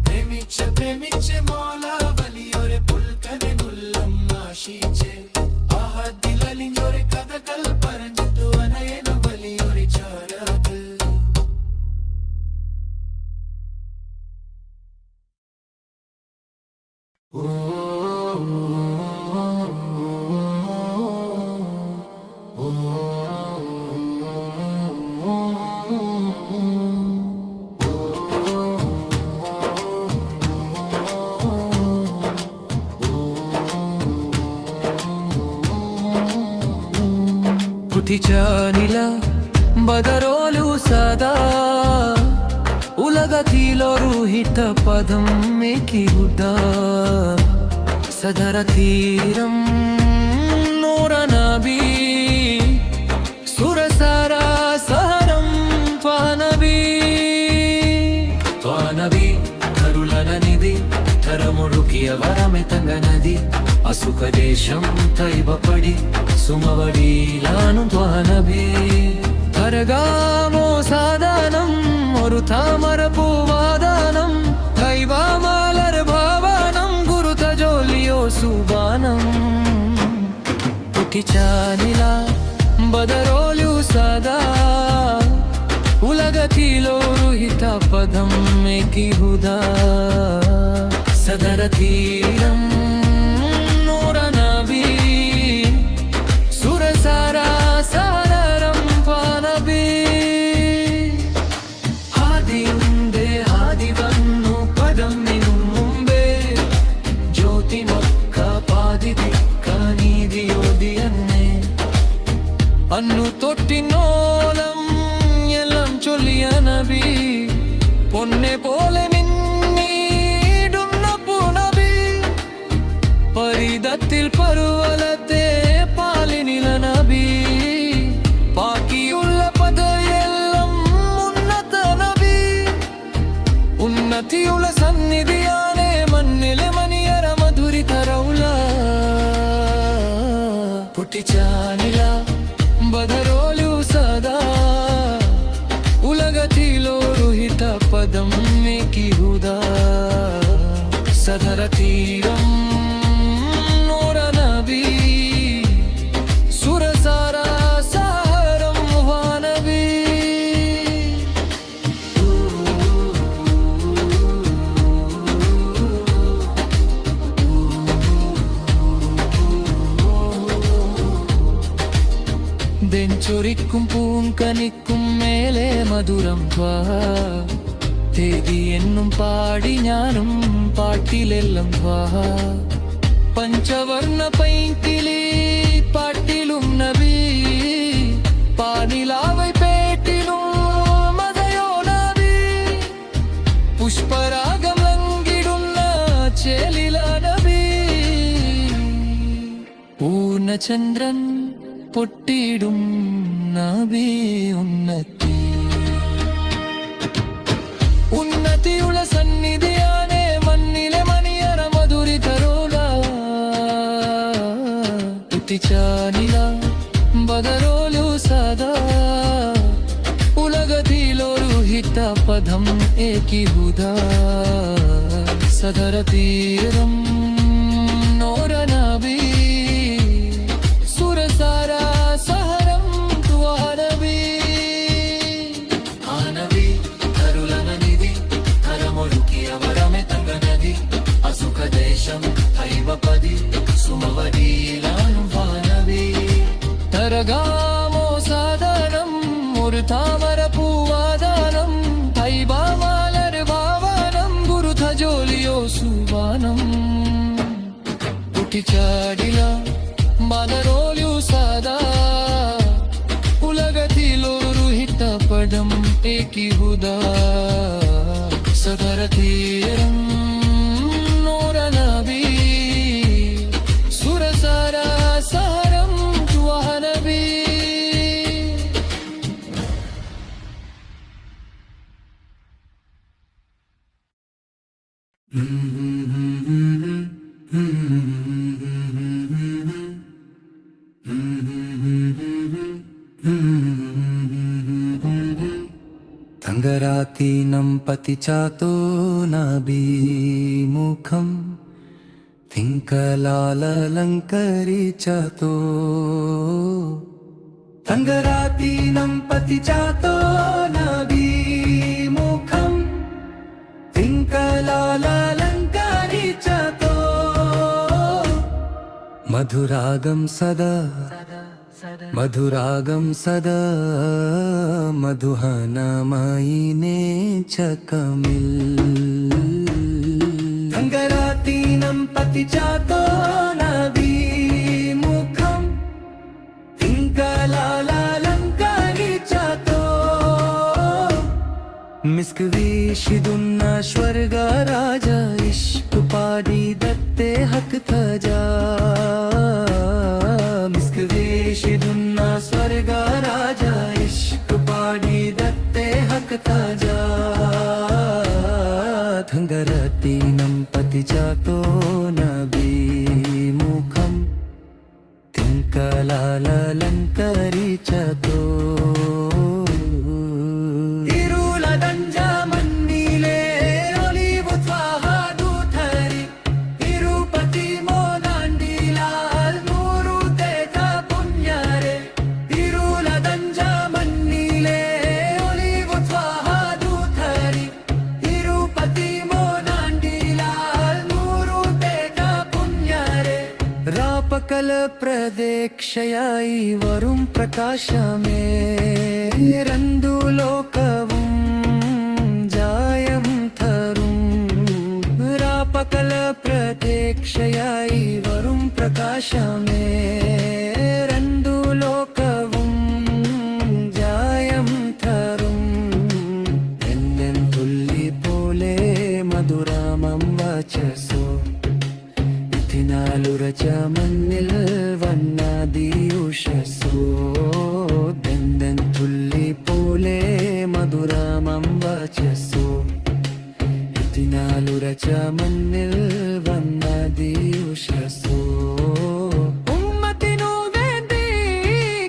[SPEAKER 3] പ്രേമിച്ചെ പ്രേമിച്ചെ മൗലാ വലിയൊരെ പുൽക്കനുള്ളം ആശിച്ചെ ആഹദിലലിഞ്ചൊരെ കഥകൾ പറഞ്ഞിത്തു അനയനം വലിയൊരെ ചാരത് పుతిచానిలా బదరోలు సదా ఉలగతిలో రుహిత పదం మేకిగుడా సదర తీరం నూరనబీ సురసరా సహరం త్వానబీ కరులననిది తరముడుకి అవరమె తంగనది అసుఖ దేశం తైబపడి സുമവടിയിലാണു ത്വാനബി കരകാമോ സാധാനം ഒരു താമര പൂവാദാനം കൈവാമാലർ ഭാവാനം ഗുരുത ജോലിയോ സുബാനം പുറ്റിച്ചാനില ബദരോലു സദാ ഉലകത്തിലോ രുഹിത പദം മേക്കി ഹുദാ സദര തീരം അന്നു തൊട്ടിനോളം എല്ലാം ചൊല്ലിയ നബി പൊന്നെ പോലെ മിന്നിടുന്ന പൂനബി പരിതത്തിൽ പരുവലത്തെ പാലിനില നബി ബാക്കിയുള്ള പദയെല്ലാം ഉന്നത നബി ഉന്നതിയുള്ള സന്നിധിയാണേ മണ്ണിലെ മണിയറ മധുരി തരൗല പൊട്ടിച്ചാനില ബദരോലു സദാ ഉലകത്തിലോ രുഹിത പദം മേക്കി ഹുദാ സദര തീരം നൂറനബി സുരസാര സഹരം വാനബി െഞ്ചൊരിക്കും പൂങ്കനിക്കും മേലെ മധുരം ത്വാ തേതി എന്നും പാടി ഞാനും പാട്ടിലെല്ലാം ത്വാ പഞ്ചവർണ്ണ പൈങ്കിളി പാട്ടിലും നബി പാനിലാവൈ പേട്ടിലും മതയോ നബി പുഷ്പരാഗം ലംഘിടുന്ന ചേലില നബി പൂർണ്ണചന്ദ്രൻ പൊട്ടിടും നബി ഉന്നതിയുള്ള സന്നിധിയാണേ മണ്ണിലെ മണിയറ മധുരി തരോല പുറ്റിച്ചാനില ബദരോലു സദാ ഉലകത്തിലോ രുഹിത പദം ഏകി ഹുദാ സദര തീരം നോര നബി സുരസാര സഹരം ത്വാനബി ആനബി കരുലനനിധി തരമൊഴുക്കി അവരമെ തങ്കനദി അസുഖ ദേശം ഹൈവപതി സുമവടിയിലാണു വാനബി തരകാമോ സാധാനം ഒരു താമര പൂവാദാനം ഹൈവാമാലർ ഭാവാനം ഗുരുത ജോലിയോ സുബാനം പുറ്റിച്ചാടില ബദരോലു സദാ ഉലകത്തിലോ രുഹിത പദം ഏകി ഹുദാ സദര തീരം നൂറനബി സുരസര സഹരം ത്വാനബി തങ്കരാതീനം പതിച്ചാതോ നബീമുഖം തിങ്കലാലലങ്കരിച്ചാതോ തങ്കരാതീനം പതിച്ചാതോ നബീമുഖം തിങ്കലാലലങ്കരിച്ചാതോ മധുരാഗം സദാ മധുരാഗം സദാ മധുഹനമയിനെ ചകമിൽ തങ്കരാതീനം പതിച്ചാതോ നബീമുഖം തിങ്കലാല മിസ്ക് വീശിടുന്ന സ്വർഗരാജ ഇഷ്ക് പാടി ദത്തേ ഹക്ക് തജാ മിസ്ക് വീശിടുന്ന സ്വർഗരാജ ഇഷ്ക് പാടി ദത്തേ ഹക്ക് തജാ ധങ്കരത്തീനം പതിജാതോ നബി മുഖം തിങ്കലാലങ്കരിച്ചതോ പകൽ പ്രതീക്ഷയായി വരും പ്രകാശമേ രണ്ടു ലോകവും ജയം തരും പകൽ പ്രതീക്ഷയായി വരും പ്രകാശമേ രണ്ടു ലോകവും ജയം തരും എന്നെൻ തുള്ളി പോലെ മധുരാമം വചസോ ുരച മണ്ണിൽ വന്നാദിയുഷസോ ദന്തൻ തുള്ളി പോലെ മധുരാമം വചസോ ഇതിനാലുരച മണ്ണിൽ വന്നാദിയുഷസോ ഉമ്മത്തിനു വേണ്ടി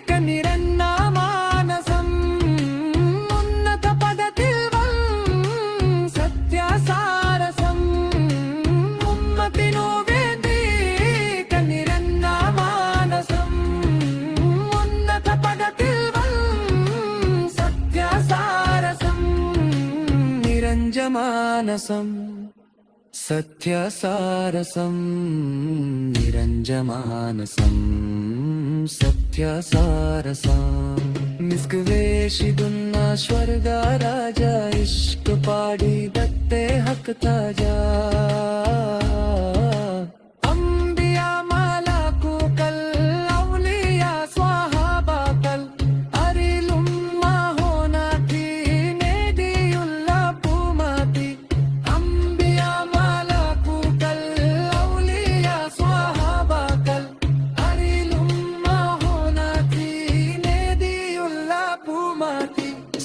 [SPEAKER 3] കനിരന്ന മാനസം ഉന്നത പദത്തിൽ സത്യസാരസം ഉമ്മത്തിനു നിരഞ്ജമാനസം സത്യസാരസം നിരഞ്ജമാനസം സത്യസാരസം മിസ്ക് വേശിടുന്ന സ്വർഗരാജ ഇഷ്ക് പാടി ദത്തേ ഹക്ക് തജാ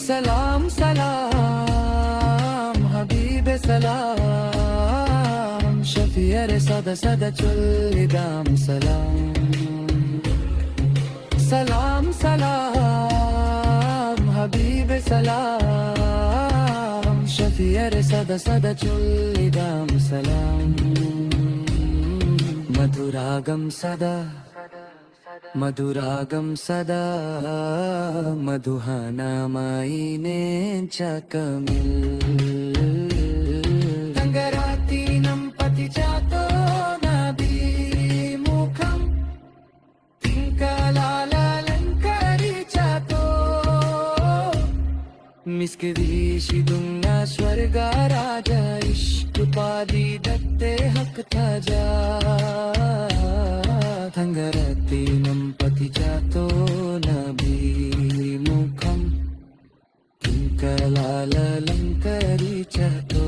[SPEAKER 3] സലാം സലാം ഹബീബ് സലാം ഷഫിയർ സദ സദ ചൊല്ലിടാം സലാം സലാം സലാം ഹബീബ് സലാം ഷഫിയർ സദ സദ ചൊല്ലിടാം സലാം മധുരാഗം സദാ മധുരാഗം സദാ മധുഹാനമായി ചകമിൽ തങ്കരാത്തീനം പതിജാതോ നബി മുഖം തിങ്കലാലങ്കരിച്ചതോ മിസ്ക് വീശിടുന്ന സ്വർഗരാജ ഇഷ്ക് പാടി ദത്തേ ഹക്ക് തജാ ധങ്കരത്തീനം പതിജാതോ നബി മുഖം തിങ്കലാലങ്കരിച്ചതോ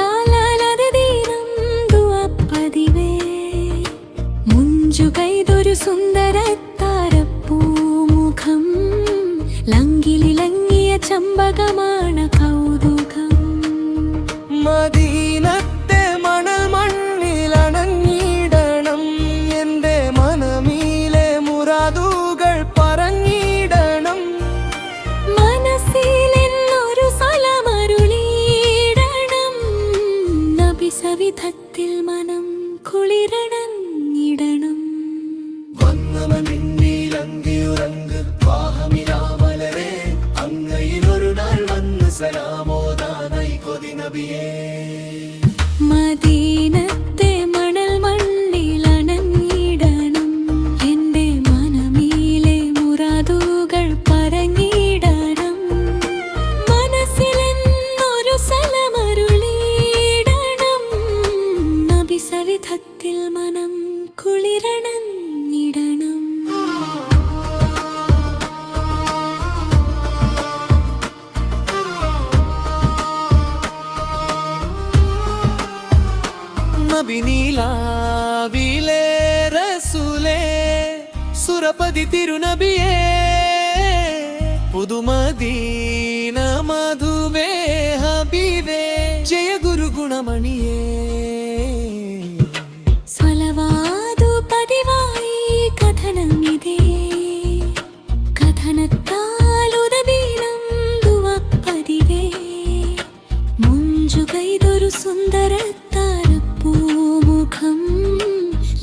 [SPEAKER 3] കഥനക്കാലനദീനം മുഞ്ചുകൈതൊരു സുന്ദരത്താരപ്പൂമുഖം ലങ്കിലിളങ്ങിയ ചമ്പകമാണ് കൗതുകം മദീനത്തെ മണൽ മണ്ണിലണഞ്ഞിടണം എന്റെ മനമീലെ മുറാദുകൾ പറഞ്ഞിടണം
[SPEAKER 2] മനസ്സിലെന്നൊരു സലമരുളിയിടണം നബി സവിധത്തിൽ മനം
[SPEAKER 1] നബിയേ.
[SPEAKER 2] മദീനത്തെ മണൽ മണ്ണിലണഞ്ഞിടണം, എന്റെ മനമീലെ മുറാദുകൾ പറഞ്ഞിടണം. മനസ്സിലെന്നൊരു സലമരുളിടണം, നബി സവിധത്തിൽ മനം കുളിരണഞ്ഞിടണം.
[SPEAKER 3] നബി നീലാവിലെ റസൂലേ, സുരപതി തിരുനബിയേ, പുതുമദീന മധുവേ ഹബീബേ, ജയ ഗുരു ഗുണമണിയേ.
[SPEAKER 2] സ്വലവാതു പതിവായി കഥനമിതേ, കഥനത്താലുദബീനം ദുവപ്പതിവേ. മുഞ്ചുകൈതൊരു സുന്ദരത്താരപ്പൂമുഖം,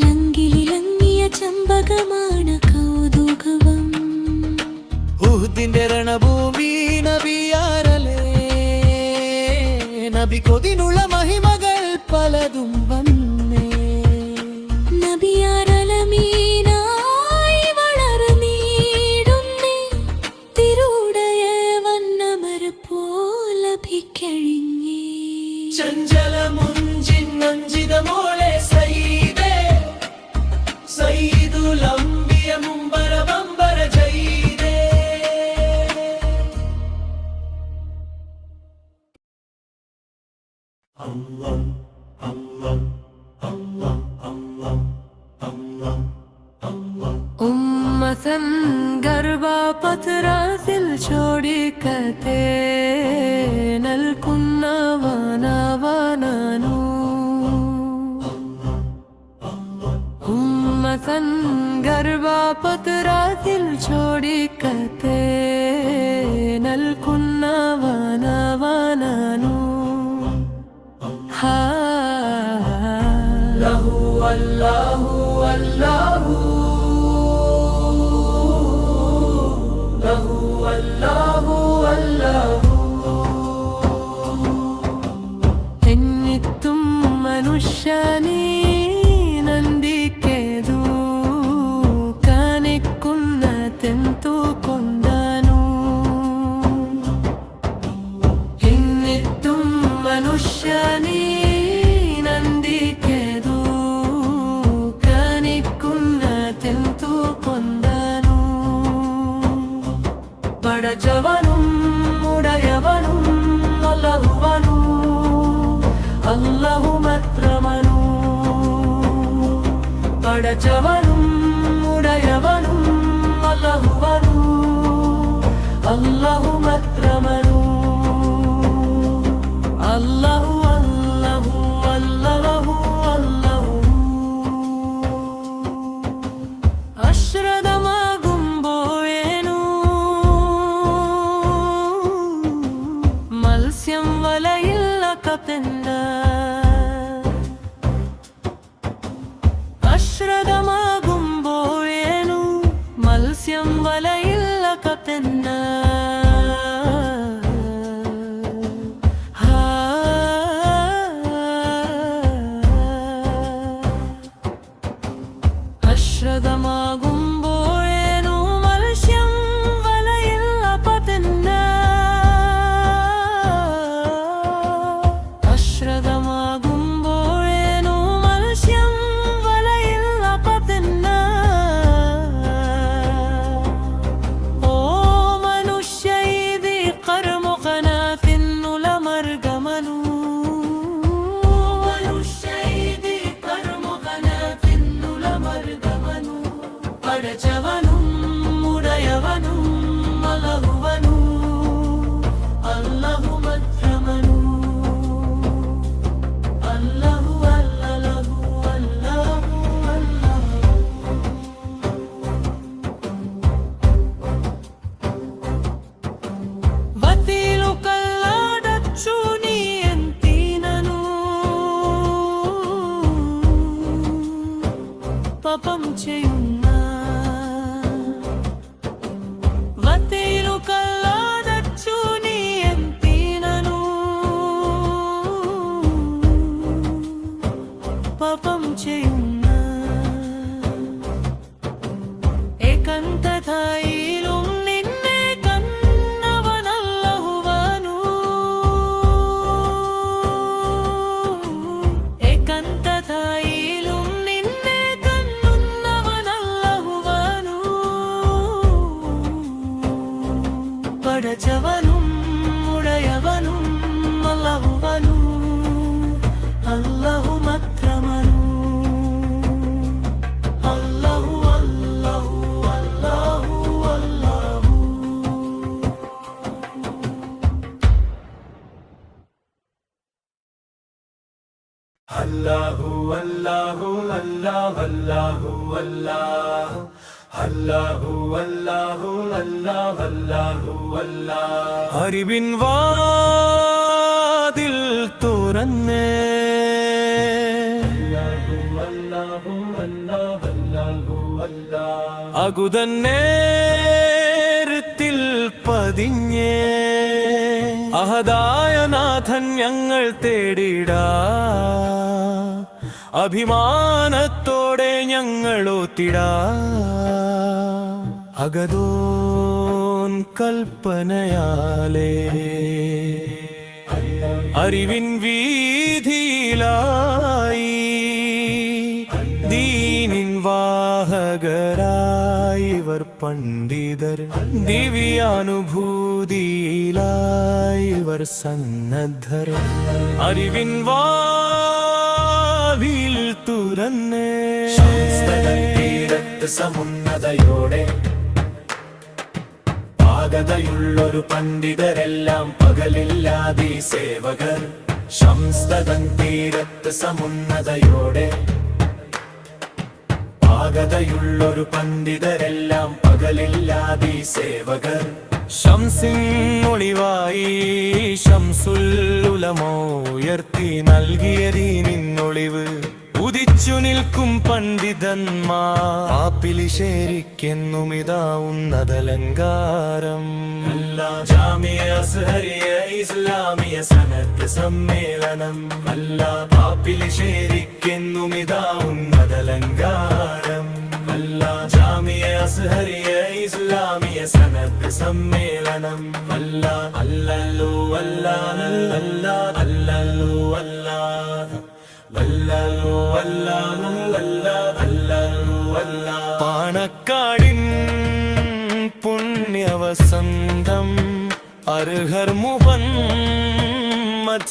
[SPEAKER 2] ലങ്കിലിലങ്ങിയ ചമ്പകമാണ് കൗതുകവം.
[SPEAKER 3] ഉഹുദിന്റെ രണഭൂമി നബിയാരലേ, നബി കൊതിനുള്ള മഹിമകൾ പലതും വന്നേ.
[SPEAKER 2] നബിയാരലമീനായി വളർന്നീടുന്നേ, തിരുടയ വന്നമര പോലഭിക്കഴിഞ്ഞേ.
[SPEAKER 3] ചഞ്ചലമുഞ്ചിന്നഞ്ചിതമോളെ സയ്യിദേ, സയ്യിദുൽ അംബിയ മുംബര ബംബര ജയ്ദേ. ഉമ്മതൻ ഗർഭപത്രാസിൽ ചോടിക്കത്തെ നൽകുന്നവനവനു. ഉമ്മതൻ ഗർഭപത്രാസിൽ ചോടിക്കത്തെ നൽകുന്നവനവനു. ലഹു അല്ലാഹു അല്ലാഹു, ലഹു അല്ലാഹു അല്ലാഹു. എന്നിത്തും മനുഷ്യനീ ನಂದಿಕೆದು ಕಾಣಿക്കുന്ന ತೆಂತು ಕೊಂಡನು. ಇನ್ನಿತ್ತುಂ ಮನುಷ್ಯನೀ ನಂದಿಕೆದು ಕಾಣಿക്കുന്ന ತೆಂತು ಕೊಂಡನು. പടച്ചവനും ഉടയവനും അല്ലാഹുവനു, അല്ലാഹു മാത്രമനു. പടച്ചവനും ഉടയവനും അല്ലാഹുവനു, അല്ലാഹു മാത്രമനു. അല്ലാഹു അല്ലാഹു അല്ലാഹു അല്ലാഹു. അശ്രദ്ധമാകുമ്പോഴേനു മത്സ്യം വലയില്ല കപ്പെന്ത. അശ്രദ്ധമാകുമ്പോഴേനു മത്സ്യം വലയില്ല കപ്പെന്ത. അശ്രദ്ധമാകുമ്പോഴേനു മത്സ്യം വലയില്ല പതെന്ന. പടച്ചവനും ഉടയവനും അല്ലാഹുവനു അല്ലാഹു മാത്രമനു അല്ലാഹു അല്ലാഹു അല്ലാഹു അല്ലാഹു
[SPEAKER 1] അല്ലാഹു അല്ലാഹു അല്ലാഹു അല്ലാഹു അല്ലാഹു അല്ലാഹു അല്ലാഹു അല്ലാഹു അല്ലാഹു അല്ലാഹു
[SPEAKER 3] അറിവിൻ വാതിൽ തുറന്നേ
[SPEAKER 1] അല്ലാഹു അല്ലാഹു അല്ലാഹു അല്ലാഹു
[SPEAKER 3] അകുതന്നേരത്തിൽ പതിഞ്ഞേ അഹദായ നാഥൻ ഞങ്ങൾ തേടിടാ അഭിമാനത്തോടെ ഞങ്ങൾ ഓത്തിടാ അഗതോൻ കൽപ്പനയാലേ അറിവിൻ വീതിയിലായി ദീനിൻ വാഹകരായി ഇവർ പണ്ഡിതർ ദിവ്യാനുഭൂതിയിലായി ഇവർ സന്നദ്ധർ അറിവിൻ വാതിൽ തുറന്നേ
[SPEAKER 1] തീരത്ത് സമുന്നതയോടെ പാകതയുള്ളൊരു പണ്ഡിതരെല്ലാം പകലില്ലാതെ സേവകർ ശംസ്തതൻ തീരത്ത് സമുന്നതയോടെ പാകതയുള്ളൊരു പണ്ഡിതരെല്ലാം പകലില്ലാതെ സേവകർ
[SPEAKER 3] ശംസിൻ ഒളിവായി ശംസുൽ ഉലമ ഉയർത്തി നൽകിയ ദീനിന്നൊളിവ് ഉദിച്ചു നിൽക്കും പണ്ഡിതന്മാർ ആപ്പിലിശേരിക്കെന്നുമിതാ ഉന്നതലങ്കാരം
[SPEAKER 1] ജാമിയ അസ്ഹരിയ ഇസ്ലാമിയ സനത്ത് സമ്മേളനം അല്ല പാപ്പിലിശേരിക്കെന്നുമിതാ ഉന്നതലങ്കാരം അല്ല ജാമിയ അസ്ഹരിയ ഇസ്ലാമിയ സനത്ത് സമ്മേളനം അല്ല അല്ലല്ലോ അല്ലാ അല്ലാ അല്ലല്ലോ അല്ലാ അല്ലല്ലോ അല്ലാ അല്ലാ അല്ലല്ലോ അല്ലാ
[SPEAKER 3] പാണക്കാടിൻ പുണ്യവസന്തം അർഹർ മുഹമ്മദ്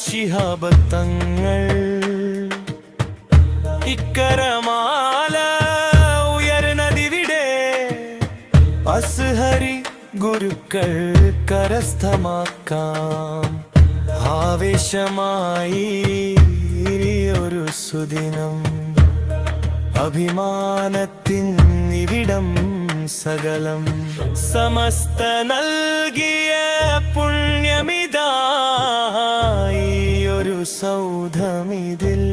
[SPEAKER 3] ശിഹാബത്തങ്ങൾ ഇക്കരമാല ഉയർന്നതിവിടെ അസ്ഹരി ഗുരുക്കൾ കരസ്ഥമാക്കാം ആവേശമായി ഒരു സുദിനം അഭിമാനത്തിൻ ഇവിടം സകലം സമസ്ത നൽകിയ പുണ്യമിതായി ഒരു സൗധമിതിൽ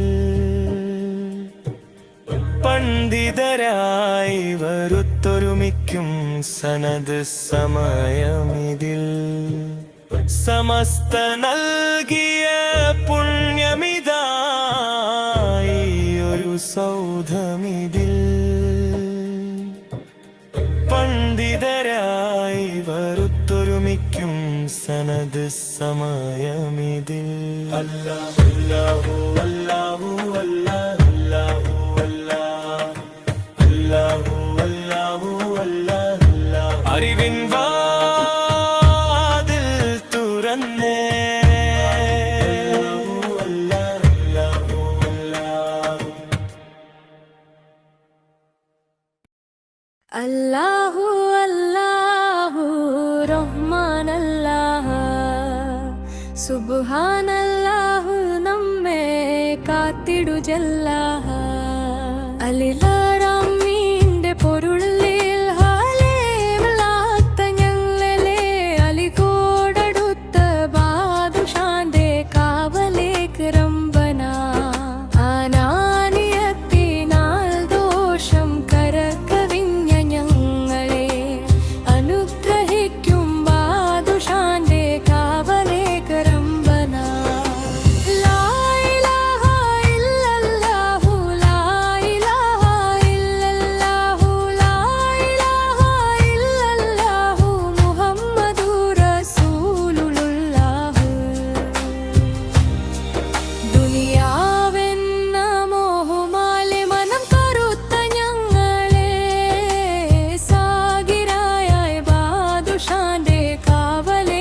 [SPEAKER 3] പണ്ഡിതരായി വരുത്തൊരുമിക്കും സനത് സമയമിതിൽ സമസ്ത നൽകിയ പുണ്യമിതായി ഒരു സൗധമിതിൽ പണ്ഡിതരായി വരുത്തൊരുമിക്കും സനത് സമയമിതിൽ
[SPEAKER 1] അല്ലാഹു അല്ലാഹു അല്ലാഹു അല്ലാഹു അല്ലാഹു അല്ലാഹു അല്ലാഹു
[SPEAKER 3] അറിവിൻ വാതിൽ തുറന്നേ
[SPEAKER 2] അല്ലാഹു അല്ലാഹു റഹ്മാനല്ലാഹ സുബ്ഹാനല്ലാഹു നമ്മെ കാത്തിടു ജല്ലാഹ അലിലാറാമീന്റെ പൊരുളിൽ ഹാലേമലാത്ത ഞങ്ങളെ അലികോടടുത്ത ബാദുഷാന്റെ കാവലേക്ക് റംബന ആനാനിയത്തിനാൽ ദോഷം കരകവിഞ്ഞ ഞങ്ങളെ അനുഗ്രഹിക്കും ബാദുഷാന്റെ കാവലേക്ക് റംബന ലാ ഇലാഹ ഇല്ലല്ലാഹു ലാ ഇലാഹ ഇല്ലല്ലാഹു ലാ ഇലാഹ ഇല്ലല്ലാഹു മുഹമ്മദുർ റസൂലുള്ളാഹ് ദുനിയാവെന്ന മോഹമാലെ മനം കറുത്ത ഞങ്ങളെ സാഗിറായ ബാദുഷാന്റെ കാവലെ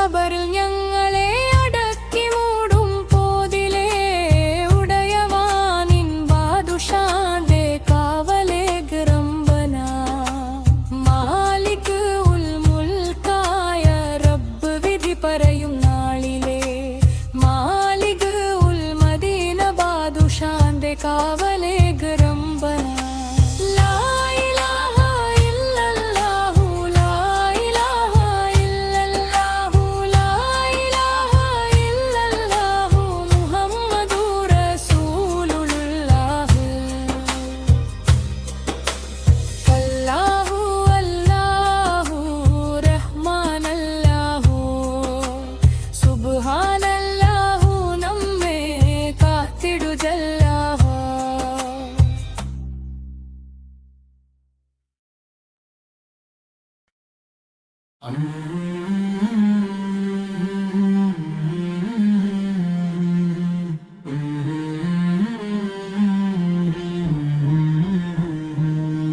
[SPEAKER 2] ഖബറിൽ ഞങ്ങളെ അടക്കി മൂടും പോതിലേ ഉടയവാനിൻ ബാദുഷാന്റെ കാവലേക് റബ്ബന മാലിക് ഉൽ മുൽക്കായ റബ്ബ് വിധി പറയും നാളിലെ മാലിക് ഉൽ മദീന ബാദുഷാന്റെ കാവലേക് റബ്ബന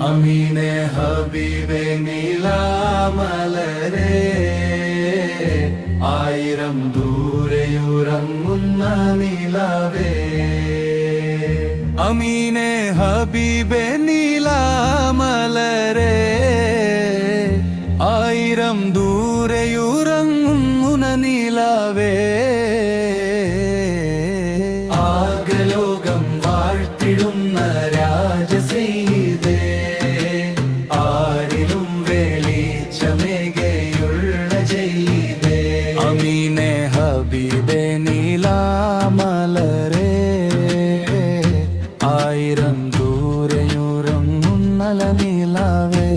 [SPEAKER 1] അമീനെ ഹബീബേ നീലാമലരേ ആയിരം ദൂരെയുറങ്ങുന്ന നിലവേ
[SPEAKER 3] അമീനെ ഹബീബേ നീലാമലരേ ആയിരം ദൂരെയുറങ്ങുന്ന നിലവേ
[SPEAKER 1] ആകലോകം വാഴ്ത്തിടുന്ന രാജസീതേ ആരിലും വെളിച്ചമേകയുള്ള ചെയ്തേ
[SPEAKER 3] അമീനെ ഹബീബേ നീലാമലരേ ആയിരം ദൂരെയുറങ്ങുന്ന നിലവേ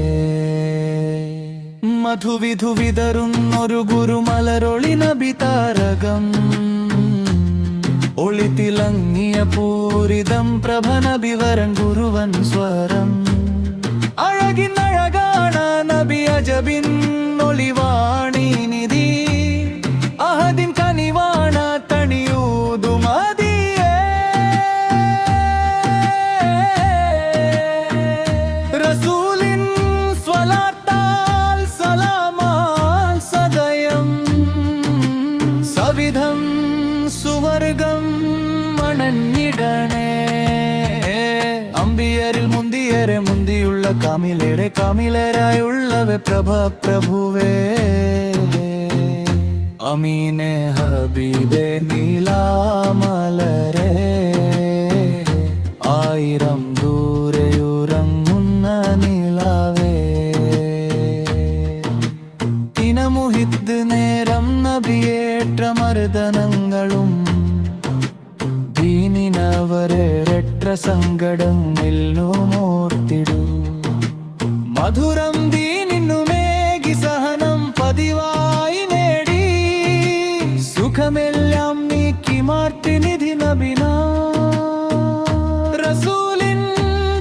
[SPEAKER 3] മധുവിധു വിതറുന്നൊരു ഗുരുമലരൊളി നബി താരകം ഒളിത്തിളങ്ങിയ പൂരിതം പ്രഭ നബി വരൻ ഗുരുവൻ സ്വരം അഴകിനഴകാണ നബി അജബിൻ ഒളിവാണി നിധി അഹദിൻ കനിവാണ തണിയൂതുമതിയേ റസൂലിൻ സ്വലാത്താൽ സലാമാൽ സദയം സവിധം സുവർഗം മണഞ്ഞിടണേ അമ്പിയരിൽ മുന്തിയരെ മുന്തിയുള്ള കാമിലേറെ കാമിലേരായുള്ളവേ പ്രഭ പ്രഭുവേ അമീനെ ഹബീബേ നീലാമലരേ ആയിരം ദൂരെയുറങ്ങുന്ന നിലവേ ഇനമുഹിത്ത് നേരം നബിയേറ്റ മർദ്ദനങ്ങളും ദീനിനവരേറെത്ര സങ്കടങ്ങൾ നോർത്തിടൂ മധുരം ദീനിനുമേകി സഹനം പതിവായി നേടി സുഖമെല്ലാം നീക്കി മാറ്റി നിധി നബിന റസൂലിൻ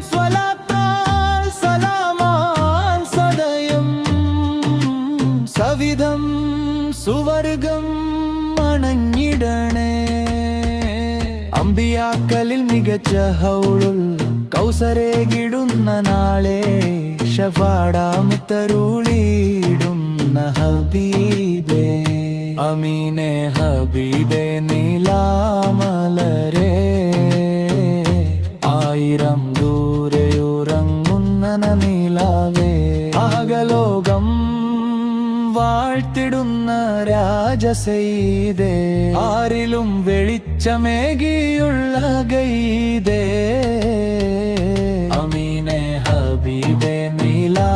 [SPEAKER 3] സ്വലാത്താൽ സലാമാൽ സദയം സവിധം സുവർഗം മണഞ്ഞിടണേ അമ്പിയാക്കലിൽ മികച്ച ഹൗളുൽ കൗസരേകിടുന്ന നാളെ ഷഫാടാമുത്തരുളിടുന്ന ഹബീബേ അമീനെ ഹബീബേ നീലാമലരേ ആയിരം ദൂരെയുറങ്ങുന്ന നിലവേ ആകലോകം വാഴ്ത്തിടുന്ന രാജസീതേ ആരിലും വെളിച്ചമേകിയുള്ള ഗൈതേ അമീനെ ഹബീബേ നീലാ